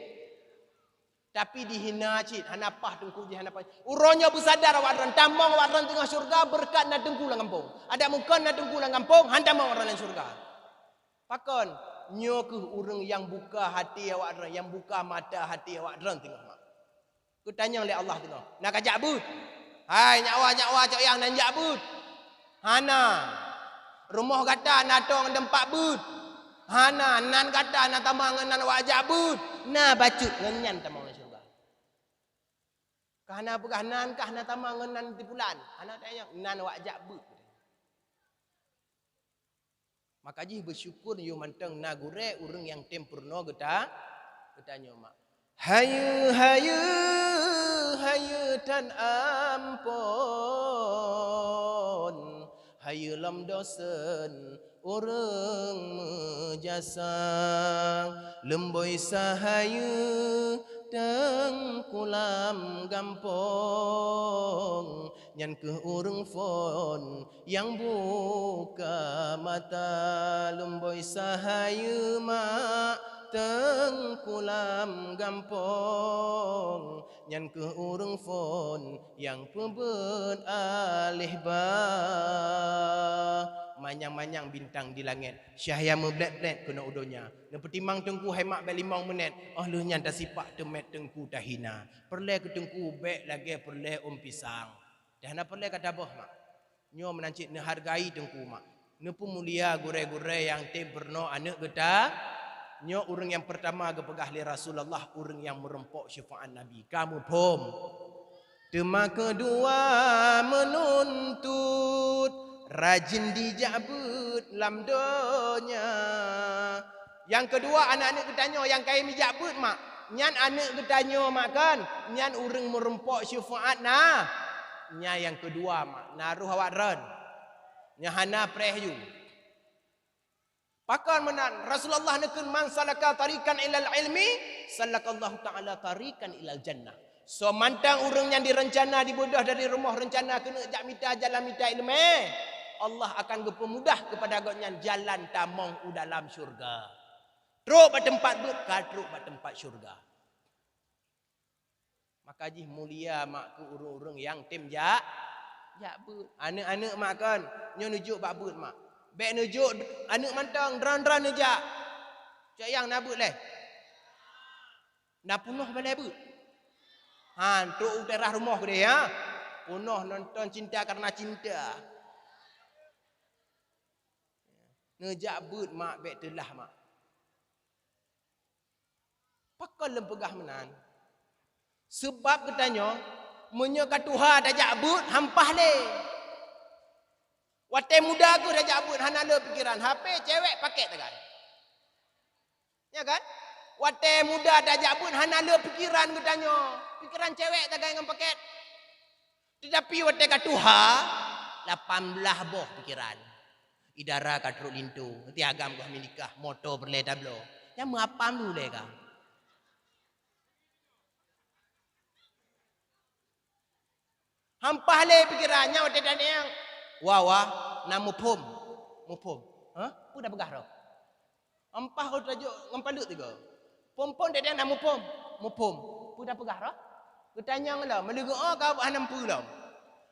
Tapi dihina cit hanapah dengku di hanapah. Uronyo bersadar awak ran tamong awak ran tengah syurga berkat na dengku lang kampung. Ada mungkin na dengku lang kampung hantam awak ran syurga. Pakon nyo ke urang yang buka hati awak ran, yang buka mata hati awak ran tengah mak. Ku tanya oleh Allah tengah. Nak ajak but. Hai nyawa cok yang nan jak but. Hana. Rumah kata na tong tempat but. Hana nan kata na tamang nan awak ajak but. Na bacut ngenyan tamang kahana pegahanan kahana tamang nan tipulan. Anak tanya nan awak jak but. Maka ji bersyukur yo manteng nagure urang yang tempurno getanyo mak. Hayu tan ampun. Hayu lam dosen urang mejasang lemboi sahayu tengkulam gampong nyan ke urang fon yang buka mata lemboi sahayu mak tengkulam gampong nyan ke urang fon yang pebet alih ba manyang-manyang bintang di langit syahya meblet-blet kena udonya ne petimang tengku hemat be 5 minit lu nyan ta sipak temet tengku tahina perle ke tengku bek lagi perle pisang dah na perle kata boh mak nyo menancik ne hargai tengku mak ne pun mulia gure-gure yang te berno anak geta nyo urang yang pertama ke pegah li Rasulullah urang yang merempok syafaat Nabi kamu pom Tema kedua menuntut, rajin dijabut lam donya. Yang kedua anak-anak ketanya yang kaya mijabut mak. Nyan anak ketanya mak kan. Nyan urang merempok syafaat nah. Nya yang kedua mak. Naruh awak ren. Nya hana preh you. Pakan menan Rasulullah nekun man salaka tarikan ilal ilmi salakallahu taala tarikan ilal jannah. So mantang urang yang direncana dibodah dari rumah rencana kena jak mita jalan mita ilmu. Allah akan gepemudah kepada agaknya jalan tamong u dalam syurga. Teruk pada tempat but, kadruk pada tempat syurga. Maka jih mulia mak ke urang-urang yang tim jak but. Anak-anak mak kan nyo nujuk bak but mak. Bek nujuk anak mantang dran-dran nejak. Cak yang nabut leh. Nak punuh balai but. Tuk utara rumah ke dia ya. Punuh nonton cinta karena cinta. Nejak but mak bek telah mak. Pakal lempegah menan. Sebab katanya munyo ka Tuhan dah jabut hampah le. Watai muda aku dah jabut hana le pikiran HP cewek paket kan. Ya kan? Watai muda dah jabut hana le pikiran katanya. Pikiran cewek tak dengan paket. Tetapi watai ka Tuhan 18 boh pikiran. Idara kadruk lintu, nanti agam gua milikah moto berle tablo. Yang mengapam dulu le ka. Hampah le pikirannya watai dan yang wah nama pom. Ha? Pu dah pegah dah. Hampah kau tajuk ngampalut tiga. Pom dia nama pom. Mupom. Pu dah pegah dah. Ketanya ngala, melego kau hanam pu lam.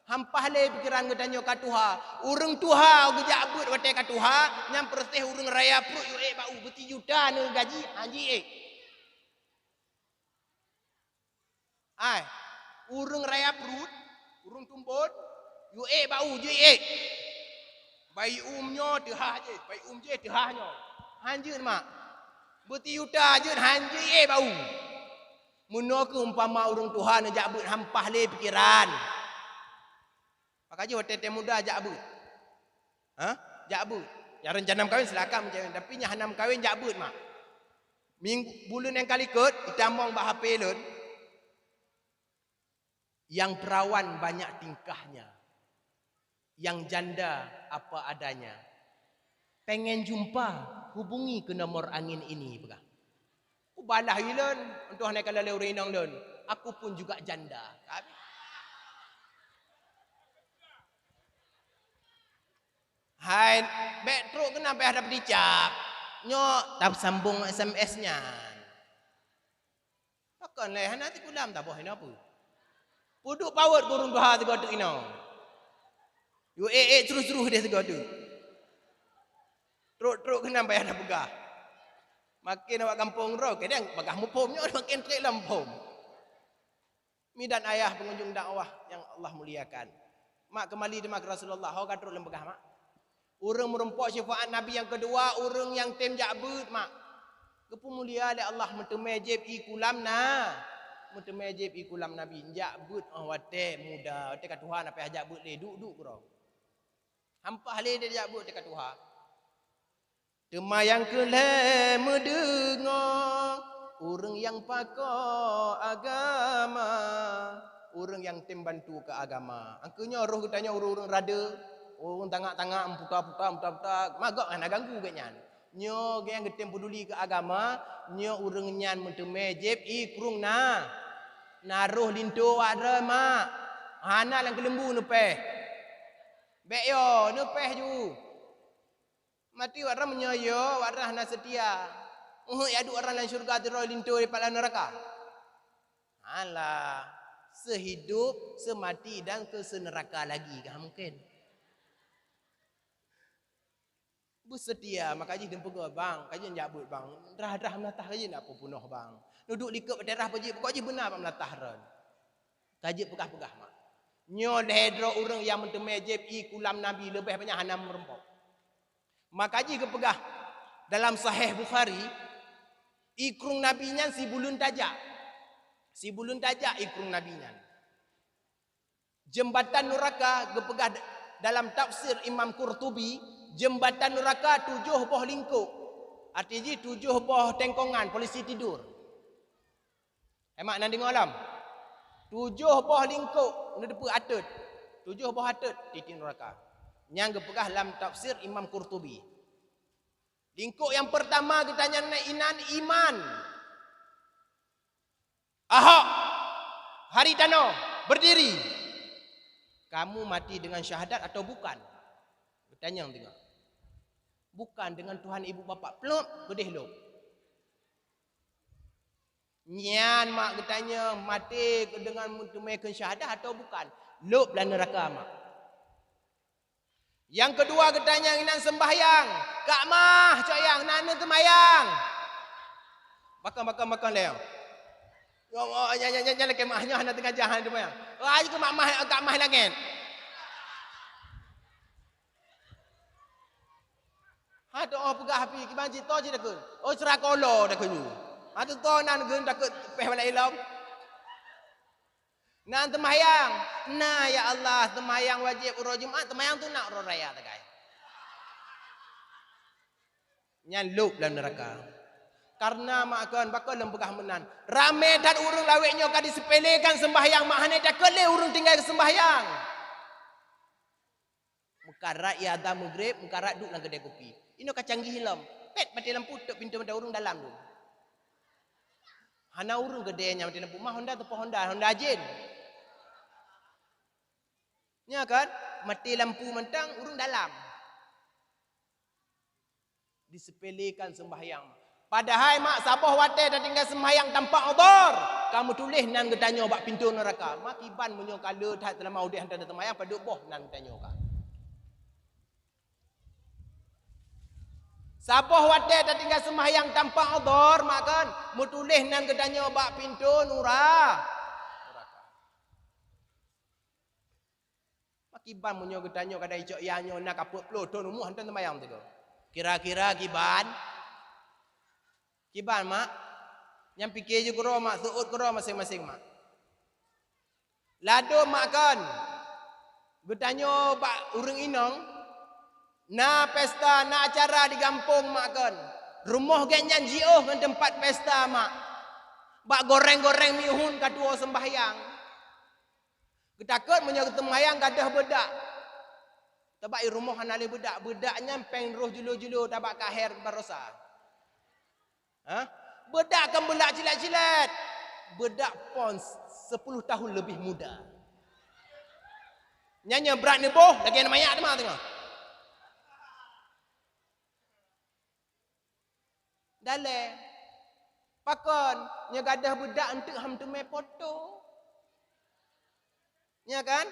Hampah le pikiran ketanya ka Tuhan. Urang Tuhan gejabut watai ka Tuhan, nyam persih urang raya perut yo bau beti juta ne gaji anji urang raya perut, urang tumbon yo bau je bayi umnya tehah je, bayi je tehahnya. Hanjeun mak. Beti juta je hanji bau. Muno ke umpama urang Tuhan jabut hampah le pikiran. Pak haji watai muda jabut. Ha? Jabut. Yang rencana kahwin silakan macam tapi nya hanam kahwin jabut mak. Bulan yang kali ket ditambang bah HP lun. Yang perawan banyak tingkahnya. Yang janda apa adanya. Pengen jumpa, hubungi ke nomor angin ini. Balah hilun, untuk naik kalau lewat inang lun. Aku pun juga janda. Hai, bek truk kenapa ada dicap? Nyok, tak sambung SMS-nya. Takkan leh, nanti kulam tak boleh apa. Puduk power burung doha tiga tu inang. Yo terus-terus dia tiga tu. Truk kenapa ada pegah? Makin awak kampung roh, kadang pegah mupomnya makin trik lampom. Mi dan ayah pengunjung dakwah yang Allah muliakan. Mak kembali demak Rasulullah, hau kadruk lem pegah mak. Urang merempok syafaat Nabi yang kedua, urang yang tem jabut mak. Kepu mulia oleh Allah mentemejib ikulam na. Mentemejib ikulam Nabi jabut wate muda, wate ka Tuhan apa jabut le duk kro. Hampah le dia jabut dekat Tuhan. Tema yang kele mendengar urang yang pakar agama, urang yang tem bantu ke agama. Angkanya roh katanya urang rada, urang tangak-tangak putar, magak nak ganggu kenyan. Nyo yang getem peduli ke agama, nyo urang nyan mentemejib ikrung na. Naruh lintu ada mak. Hana lang kelembu nepeh. Bek yo nepeh ju. Mati warah menyoyo, warah na setia. Ya adu orang lain syurga terus lintu di pala neraka. Alah, sehidup, semati dan ke seneraka lagi kah mungkin? Bersetia, makanya dia pergi bang, kajian jabut bang. Dah melatah kajian apa punuh bang. Duduk likut daerah pergi, pokoknya benar bang melatah ron. Kajian pegah-pegah mak. Nyo dehedro orang yang mentemejib ikulam Nabi lebih banyak hanam merempok. Maka ji kepegah dalam Sahih Bukhari ikrung nabinya si bulun tajak. Si bulun tajak ikrung nabinya. Jembatan neraka gepegah dalam tafsir Imam Qurtubi, jembatan neraka 7 buah lingkup. Artinya 7 buah tengkongan polisi tidur. Emak nan dengar alam. 7 buah lingkup depa atut. 7 buah atut titik neraka. Yang gepegah dalam tafsir Imam Qurtubi. Lingkup yang pertama kita tanya iman. Ahok hari tanah berdiri. Kamu mati dengan syahadat atau bukan? Bertanya yang tengok. Bukan dengan Tuhan ibu bapa. Peluk, gedeh lo. Nyan mak bertanya mati dengan menunaikan syahadat atau bukan? Lop dalam neraka mak. Yang kedua bertanya inan sembahyang. Kak mah cok yang nana temayang. Makan leo. Oh, nyala ke mahnya hendak tengah jahan tu mah. Oh, aje ke mak kak mah lagi. Ha doa pegah api ki banji to je dak. Oh serah kolo dak ku. Ha tu to nan gun dak peh balai ilom. Nan temayang. Nah ya Allah, temayang wajib uro Jumaat, temayang tu nak uro raya tak kai. Nyan lup dalam neraka. Karena makan bakal lempegah menan. Ramai dan urung laweknya kan disepelekan sembahyang. Mahane dah kele urung tinggal ke sembahyang. Mukarat ya ada maghrib, mukarat duduk dalam kedai kopi. Ini kacang hilam. Pet mati lampu tok pintu mata urung dalam tu. Hana urung gedenya mati lampu mah Honda tu Honda Jin. Nya kan mati lampu mentang urung dalam. Disepelekan sembahyang. Padahal mak sabah wate dah tinggal sembahyang tanpa udhur. Kamu tulis nan gedanya bak pintu neraka. Mak iban munyo kala dah dalam audih hantar sembahyang pada boh nan gedanya ka. Sabah wate dah tinggal sembahyang tanpa udhur mak kan mu tulis nan gedanya bak pintu neraka. Mak iban munyo gedanya kadai cok yanyo nak kaput plo don umuh hantar sembahyang tu. Kira-kira kiban mak, yang fikir je kuro mak, suut kuro masing-masing mak. Lado mak kan, bertanya pak urang inong, na pesta, na acara di kampung mak kan. Rumah genyan jioh dengan tempat pesta mak. Bak goreng-goreng mihun kadua sembahyang. Ketakut punya sembahyang kadah bedak. Tabak rumah hanali bedak, bedaknya peng roh julu-julu tabak kahir barosa. Ha? Bedak kan belak cilat-cilat. Bedak pon 10 tahun lebih muda. Nyanyi berat ni boh, lagi nak mayak demang tengah. Dale. Pakon, nya gadah bedak entuk ham tu mai foto. Nya kan?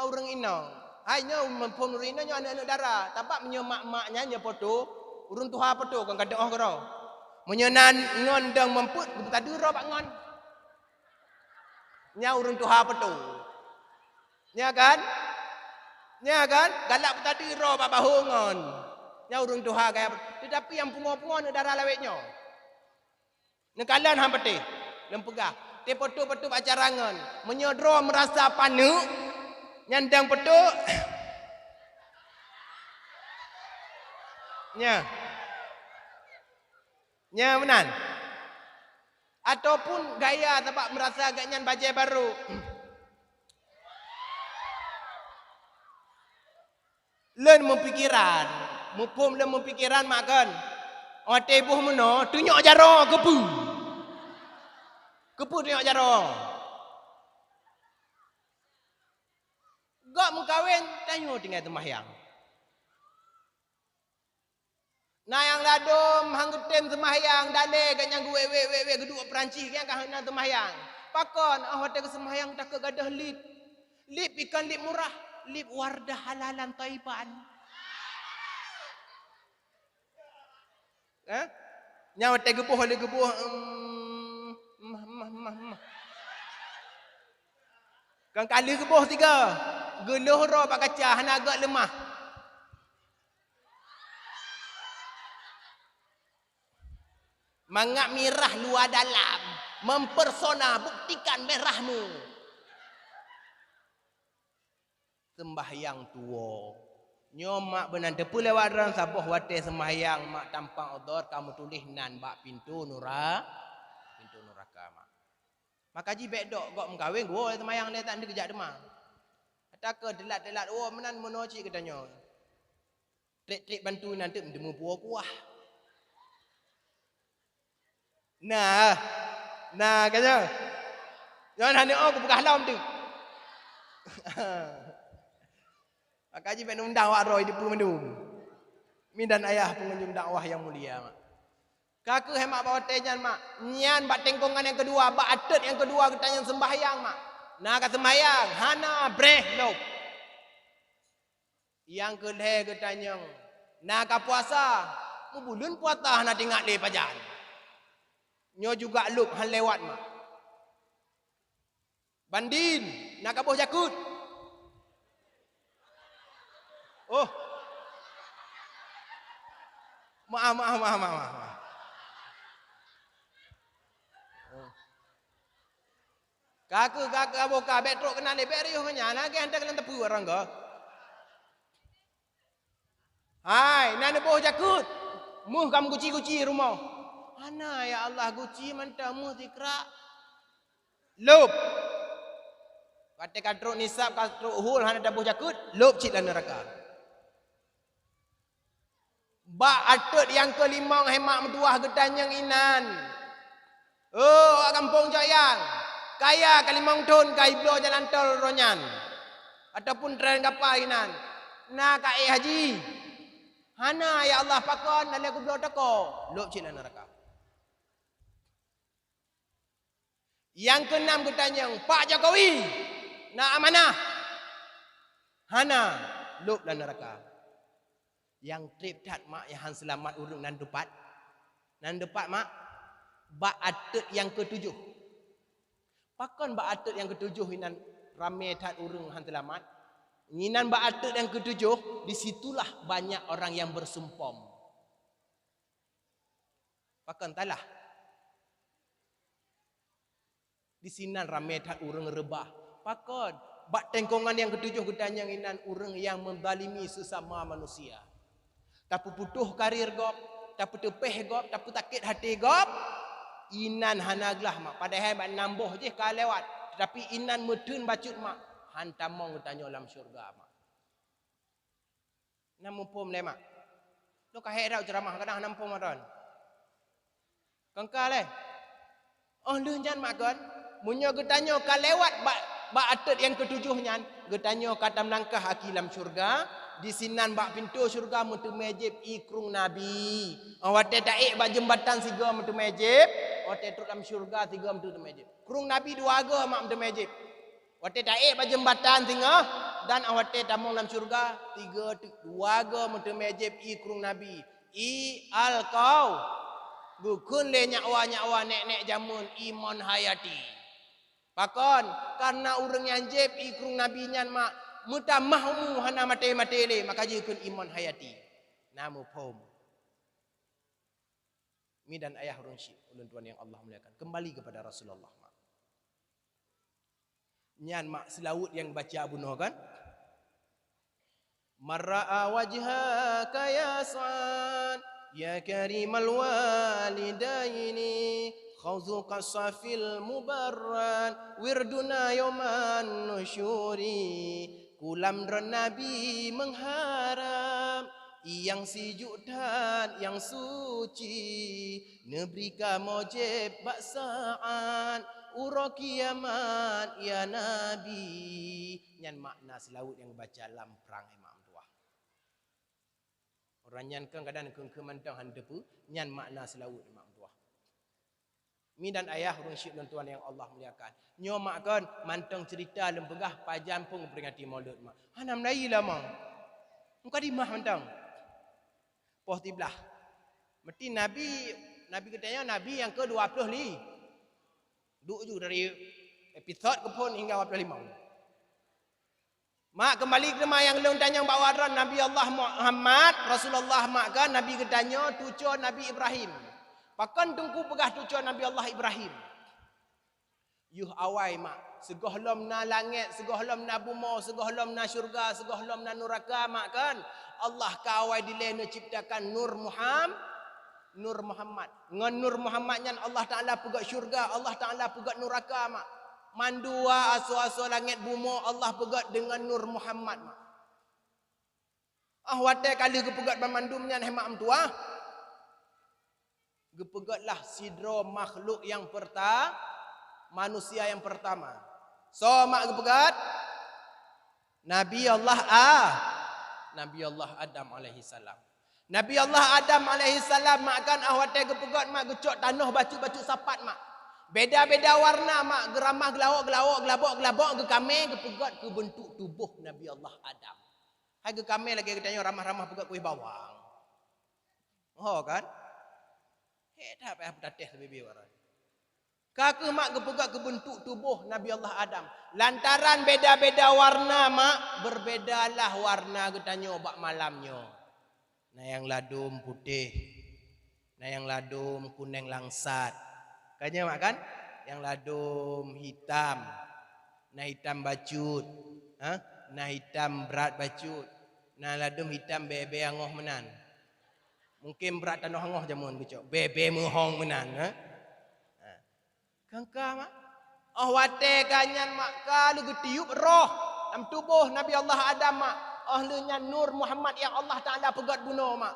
Orang inong. Hanya mempon urina nya anak-anak darah. Tapak menyo mak-maknya nya foto, urun tuha foto kan gadah karo. Menyenan ngondang memput tadi ro pak ngon. Nya urun tuha apa tu? Nya kan? Galak tadi ro pak bahu ngon. Nya urun tuha gaya. Tetapi yang pungo-pungo darah laweknya. Nekalan hang peti. Lempegah. Te foto-foto acara ngon. Menyodro merasa panu. Nyandang foto. Nya menan. Ataupun gaya tempat merasa agaknya bajai baru. Len mempikiran. Mupum len mempikiran makan. Ote buh meno tunjuk jaro kepu. Kepu tunjuk jaro. Gak mengkawin tanya tinggal tembahyang. Nah yang ladom hang getem sembahyang dale ganyang we gedua Perancis yang kah hang sembahyang. Pakon hotel sembahyang tak ke gadah lip. Lip ikan lip murah, lip wardah halalan Taipan. Nyawa teh gebuh oleh gebuh. Kang kali gebuh 3. Geluh ro pak kaca hana agak lemah. Mangak mirah luar dalam. Mempersona buktikan merahmu. sembahyang tua. Nyo mak benan depu lewat ran saboh wate sembahyang mak tampang odor kamu tulis nan bak pintu neraka mak. Maka ji bek dok gok mengkawin gua sembahyang dia tak ada kejak demang. Kata ke delat-delat oh menan monoci katanya. Trik-trik bantu nanti mendemu buah kuah. Nah katanya. Jangan hanya aku buka halam tu. Maka ji bek undang wak roy di pemendum. Mi dan ayah pengunjung dakwah yang mulia mak. Kakak hemat bawa tenyan mak. Nyan bak tengkongan yang kedua, bak atet yang kedua kita yang sembahyang mak. Nah kat sembahyang, hana breh lop. Yang kedua katanya, nah kat puasa, bulan puasa hana tengok le pajan. Nyo juga lup han lewat mak. Bandin, nak kabuh jakut. Oh. Maaf. Kakak aboka betrok kena le beriuh nya nak hantar kelan tepu orang ke. Hai, nan boh jakut. Muh kamu guci rumah. Ana ya Allah guci mantah muh tikra. Lup. Kata kadruk nisab kadruk hul hana dabuh jakut, lup cik dalam neraka. Bak atud yang kelima hemat menduah gedanyang inan. Oh, kampung Jayang. Kaya kalimang ton kai blo jalan tol ronyan. Ataupun tren gapa inan. Na kai haji. Hana ya Allah pakon dan aku blo teko. Lup cik dalam neraka. Yang keenam gedanyang Pak Jokowi. Na amanah. Hana lup dalam neraka. Yang trip tat mak yang selamat urung nan depat. Nan depat mak bak atet yang ketujuh. Pakon bak atet yang ketujuh inan rame tat urung han selamat. Inan bak atet yang ketujuh disitulah banyak orang yang bersumpom. Pakon talah. Di sinan rame tat urung rebah. Pakon bak tengkongan yang ketujuh gedanyang inan urang yang menzalimi sesama manusia. Tapi putuh karir gop, tapi tepeh gop, tapi sakit hati gop, inan hanaglah mak. Padahal mak nambuh je ka lewat. Tapi inan medun bacut mak, hantamong tanya dalam syurga mak. Namumpum le mak. Lo ka hek ceramah kadang nampung maron. Kangka le. Oh lu jan mak kon. Munyo getanya ka lewat bak atet yang ketujuh nyan, getanya katam langkah akilam syurga. Di sinan bak pintu syurga mutu mejib ikrung nabi. Awate taik bak jembatan siga mutu mejib. Wate truk dalam syurga tiga mutu mejib. Krung nabi dua aga mak mutu mejib. Wate taik bak jembatan singa dan awate tamong dalam syurga dua aga mutu mejib ikrung nabi. I al kau bukun le nyawa nek jamun iman hayati. Pakon karena urang yang jeb ikrung nabi nyan mak mutamahmu hana mate le maka jikun iman hayati. Namu pom. Mi dan ayah urang syik ulun tuan yang Allah muliakan. Kembali kepada Rasulullah mak. Nyan mak selawut yang baca Abu Nuh kan? Marra'a wajhaka ya sa'an ya karimal walidaini khawzuka safil mubarran wirduna yawman nusyuri. Kulam Nabi mengharap yang sejuk dan yang suci, nebrika mojib baksaan ura kiamat ya Nabi. Nyan makna selawut yang baca dalam perang Imam Tuah. Orang nyan kan kadang kemantang handepu nyan makna selawut Imam Tuah. Mi dan ayah urang syik dan tuan yang Allah muliakan. Nyo mak kan mantang cerita lempegah pajam pun peringati Maulid mak. Hana Melayu lah mak. Muka di mah mantang. Poh tiblah. Mesti Nabi katanya Nabi yang ke-20 li. Duk ju dari episod ke pun hingga 25. Mak kembali ke mak yang leung tanya bawa ran Nabi Allah Muhammad Rasulullah mak kan Nabi katanya tujuh Nabi Ibrahim. Pakan tungku pegah tujuan Nabi Allah Ibrahim. Yuh awai mak. Segohlom na langit, segohlom na bumi, segohlom na syurga, segohlom na neraka mak kan. Allah kawai dilena ciptakan Nur Muhammad. Ngan Nur Muhammad nyan Allah Taala pegat syurga, Allah Taala pegat neraka mak. Mandua aso-aso langit bumi Allah pegat dengan Nur Muhammad mak. Wate kali gepegat bamandum nyan hemak am tua. Gepegatlah sidro makhluk yang pertama, manusia yang pertama. So mak gepegat Nabi Allah Adam alaihi salam. Nabi Allah Adam alaihi salam makan ahwate gepegat mak gecok tanah batu-batu sapat mak. Beda-beda warna mak, geramah gelawak, gelabok, ge kame gepegat ke bentuk tubuh Nabi Allah Adam. Hai ge kame lagi katanya ramah-ramah pegat kuih bawang. Oh kan? Dah payah bertatih lebih waran. Kaki mak gepegat ke bentuk tubuh Nabi Allah Adam. Lantaran beda-beda warna mak, berbedalah warna katanya bak malamnya. Nah yang ladum putih, nah yang ladum kuning langsat. Kayaknya mak kan? Yang ladum hitam, nah hitam bacut, nah hitam berat bacut, nah ladum hitam bebe angoh menan. Mungkin berat tanah angoh jamun kecok. Bebe muhong menan. Kangka mak. Wate kanyan mak kalu getiup roh dalam tubuh Nabi Allah Adam mak. Ahlunya Nur Muhammad yang Allah Taala pegat guna mak.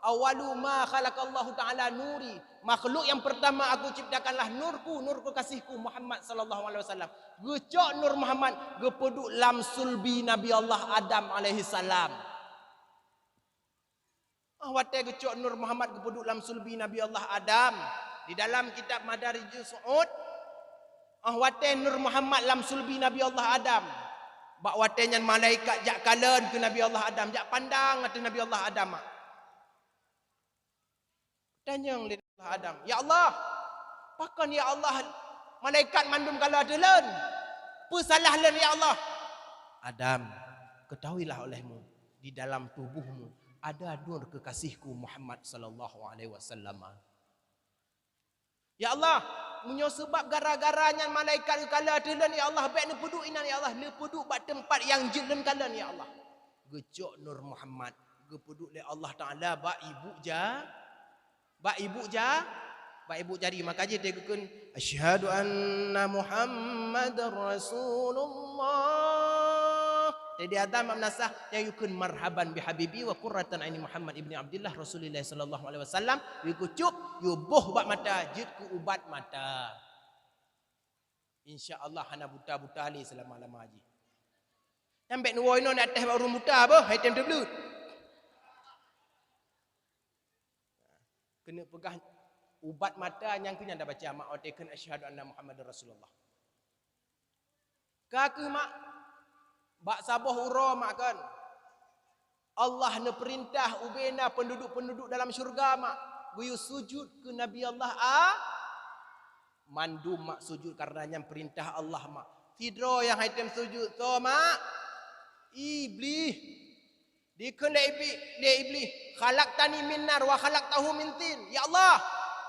Awalu ma khalaqallahu Taala nuri. Makhluk yang pertama aku ciptakanlah nurku kasihku Muhammad sallallahu alaihi wasallam. Gecok Nur Muhammad gepeduk lam sulbi Nabi Allah Adam alaihi salam. Wate gecok Nur Muhammad gepeduk lam sulbi Nabi Allah Adam. Di dalam kitab Madarijus Su'ud, wate Nur Muhammad lam sulbi Nabi Allah Adam. Bak wate nyan malaikat jak kalen ke Nabi Allah Adam, jak pandang kata Nabi Allah Adam. Tanya oleh Allah Adam, ya Allah, pakan ya Allah malaikat mandum kala delan. Pesalah len ya Allah. Adam, ketahuilah olehmu di dalam tubuhmu ada nur kekasihku Muhammad sallallahu alaihi wasallam. Ya Allah, munyo sebab gara-garanya malaikat kala delan ya Allah, baik ne peduk inan ya Allah, ne peduk bak tempat yang jelen kalan ya Allah. Gecok Nur Muhammad, gepeduk le Allah Taala bak ibu jari makaje tegukeun asyhadu anna Muhammadar Rasulullah. Jadi Adam amnasah yang yukun marhaban bihabibi wa qurratan aini Muhammad ibni Abdullah Rasulullah sallallahu alaihi wasallam yukucup yubuh bak mata jid ku ubat mata. Insyaallah hana buta-buta ali selama-lama haji. Sampai nuwo ino nak atas baru buta apa? Hai tem teblut. Kena pegah ubat mata yang kena dah baca mak otekan asyhadu anna Muhammadar Rasulullah. Kaki mak bak saboh ura mak kan. Allah ne perintah ubena penduduk-penduduk dalam syurga mak guyu sujud ke Nabi Allah mandum mak sujud karenanya perintah Allah mak. Tidro yang haitem sujud to mak. Iblis dikun iblis khalaqtani min nar wa khalaqtahu min tin. Ya Allah,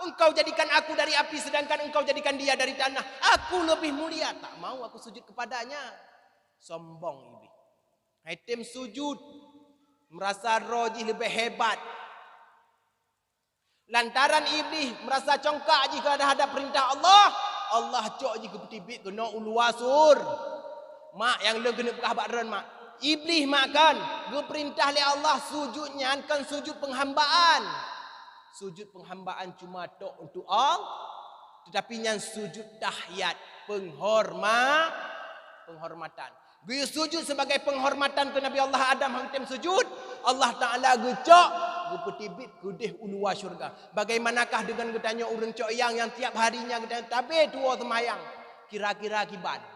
engkau jadikan aku dari api sedangkan engkau jadikan dia dari tanah. Aku lebih mulia, tak mau aku sujud kepadanya. Sombong iblis. Haitem sujud merasa roji lebih hebat. Lantaran iblis merasa congkak jika ada perintah Allah, Allah cok jika betibit kena uluasur. Mak yang le kena bekah bakran mak. Iblis makan, gue perintah oleh Allah sujudnya kan sujud penghambaan. Sujud penghambaan cuma tok untuk Allah, tetapi yang sujud tahiyat penghormatan. Gue sujud sebagai penghormatan ke Nabi Allah Adam hangtem sujud. Allah Taala gecok, gue petibit gudeh ulua syurga. Bagaimanakah dengan getanya urang cok yang tiap harinya getanya tabe tua semayang. Kira-kira kiban.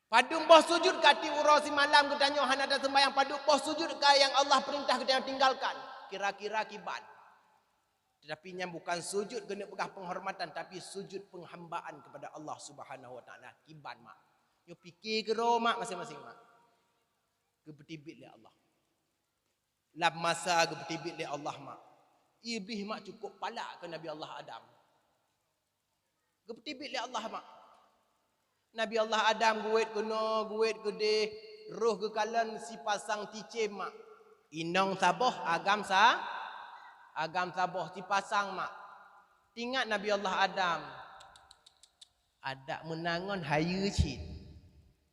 Padung boh sujud kati urasi malam getanya hanada sembahyang padung boh sujud ka yang Allah perintah getanya tinggalkan. Kira-kira kiban. Tetapi yang bukan sujud kena pegah penghormatan tapi sujud penghambaan kepada Allah Subhanahu wa taala. Kiban mak. Yo fikir ke mak masing-masing mak. Gebetibit le Allah. Lab masa gebetibit le Allah mak. Iblis mak cukup palak ke Nabi Allah Adam. Geptibit li Allah mak. Nabi Allah Adam guit kena, guit gede, roh kekalan si pasang ticim mak. Inong saboh agam saboh si pasang mak. Tingat Nabi Allah Adam. Ada menangon hayu cit.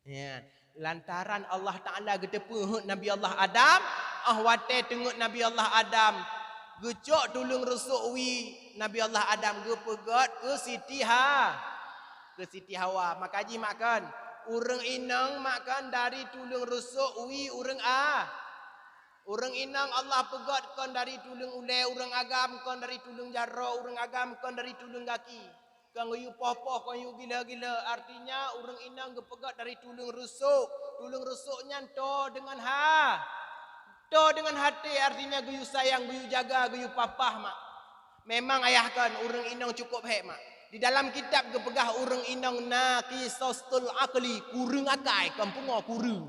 Ya, lantaran Allah Taala getepe Nabi Allah Adam, wate tengok Nabi Allah Adam. Gecok tulung rusuk wi Nabi Allah Adam gepegot ke Siti Hawa. Makaji makan. Urang inang makan dari tulung rusuk wi urang Urang inang Allah pegot kon dari tulung ule, urang agam kon dari tulung jaro, urang agam kon dari tulung kaki. Kang yu poh-poh kon yu gila-gila. Artinya urang inang gepegot dari tulung rusuk. Tulung rusuknya to dengan to dengan hati, artinya guyu sayang, guyu jaga, guyu papah mak. Memang ayah kan urang inang cukup hek mak. Di dalam kitab gepegah urang inang naqisastul aqli, kurang akai, kampung kurang.